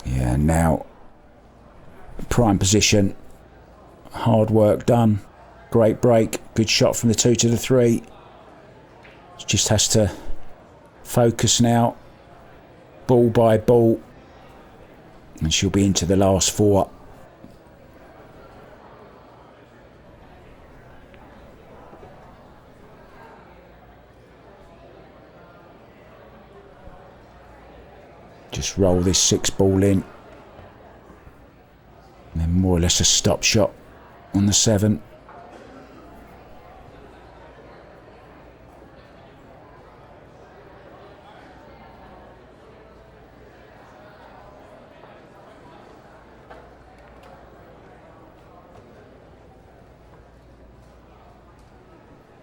Yeah, now prime position. Hard work done. Great break. Good shot from the 2 to the 3. Just has to focus now. Ball by ball, and she'll be into the last 4. Just roll this 6 ball in, and then more or less a stop shot on the 7.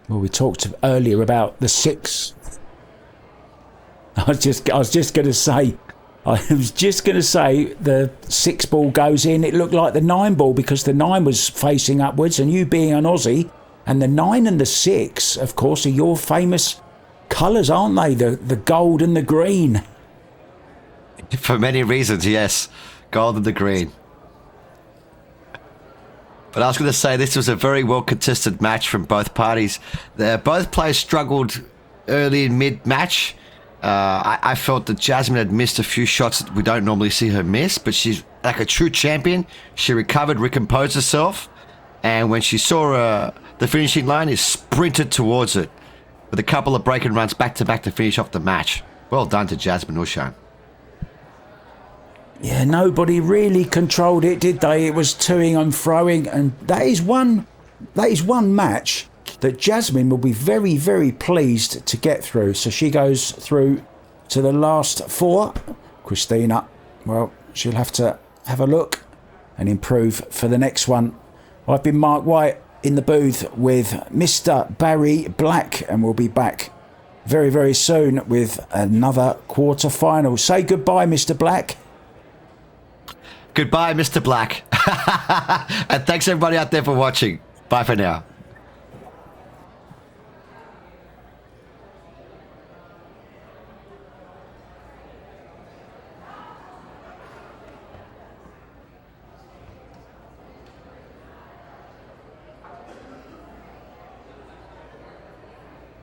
Well, we talked earlier about the 6. I was just going to say the 6 ball goes in. It looked like the 9 ball because the 9 was facing upwards, and you being an Aussie, and the 9 and the 6, of course, are your famous colours, aren't they? The gold and the green. For many reasons, yes. Gold and the green. But I was going to say this was a very well contested match from both parties. Both players struggled early and mid-match. I felt that Jasmin had missed a few shots that we don't normally see her miss, but she's like a true champion. She recovered, recomposed herself, and when she saw the finishing line, she sprinted towards it with a couple of break and runs back-to-back to finish off the match. Well done to Jasmin Ouschan. Yeah, nobody really controlled it, did they? It was toing and froing, and that is one match that Jasmin will be very, very pleased to get through. So she goes through to the last 4. Kristina, well, she'll have to have a look and improve for the next one. I've been Mark White in the booth with Mr. Barry Black, and we'll be back very, very soon with another quarter final. Say goodbye, Mr. Black. Goodbye, Mr. Black. And thanks everybody out there for watching. Bye for now.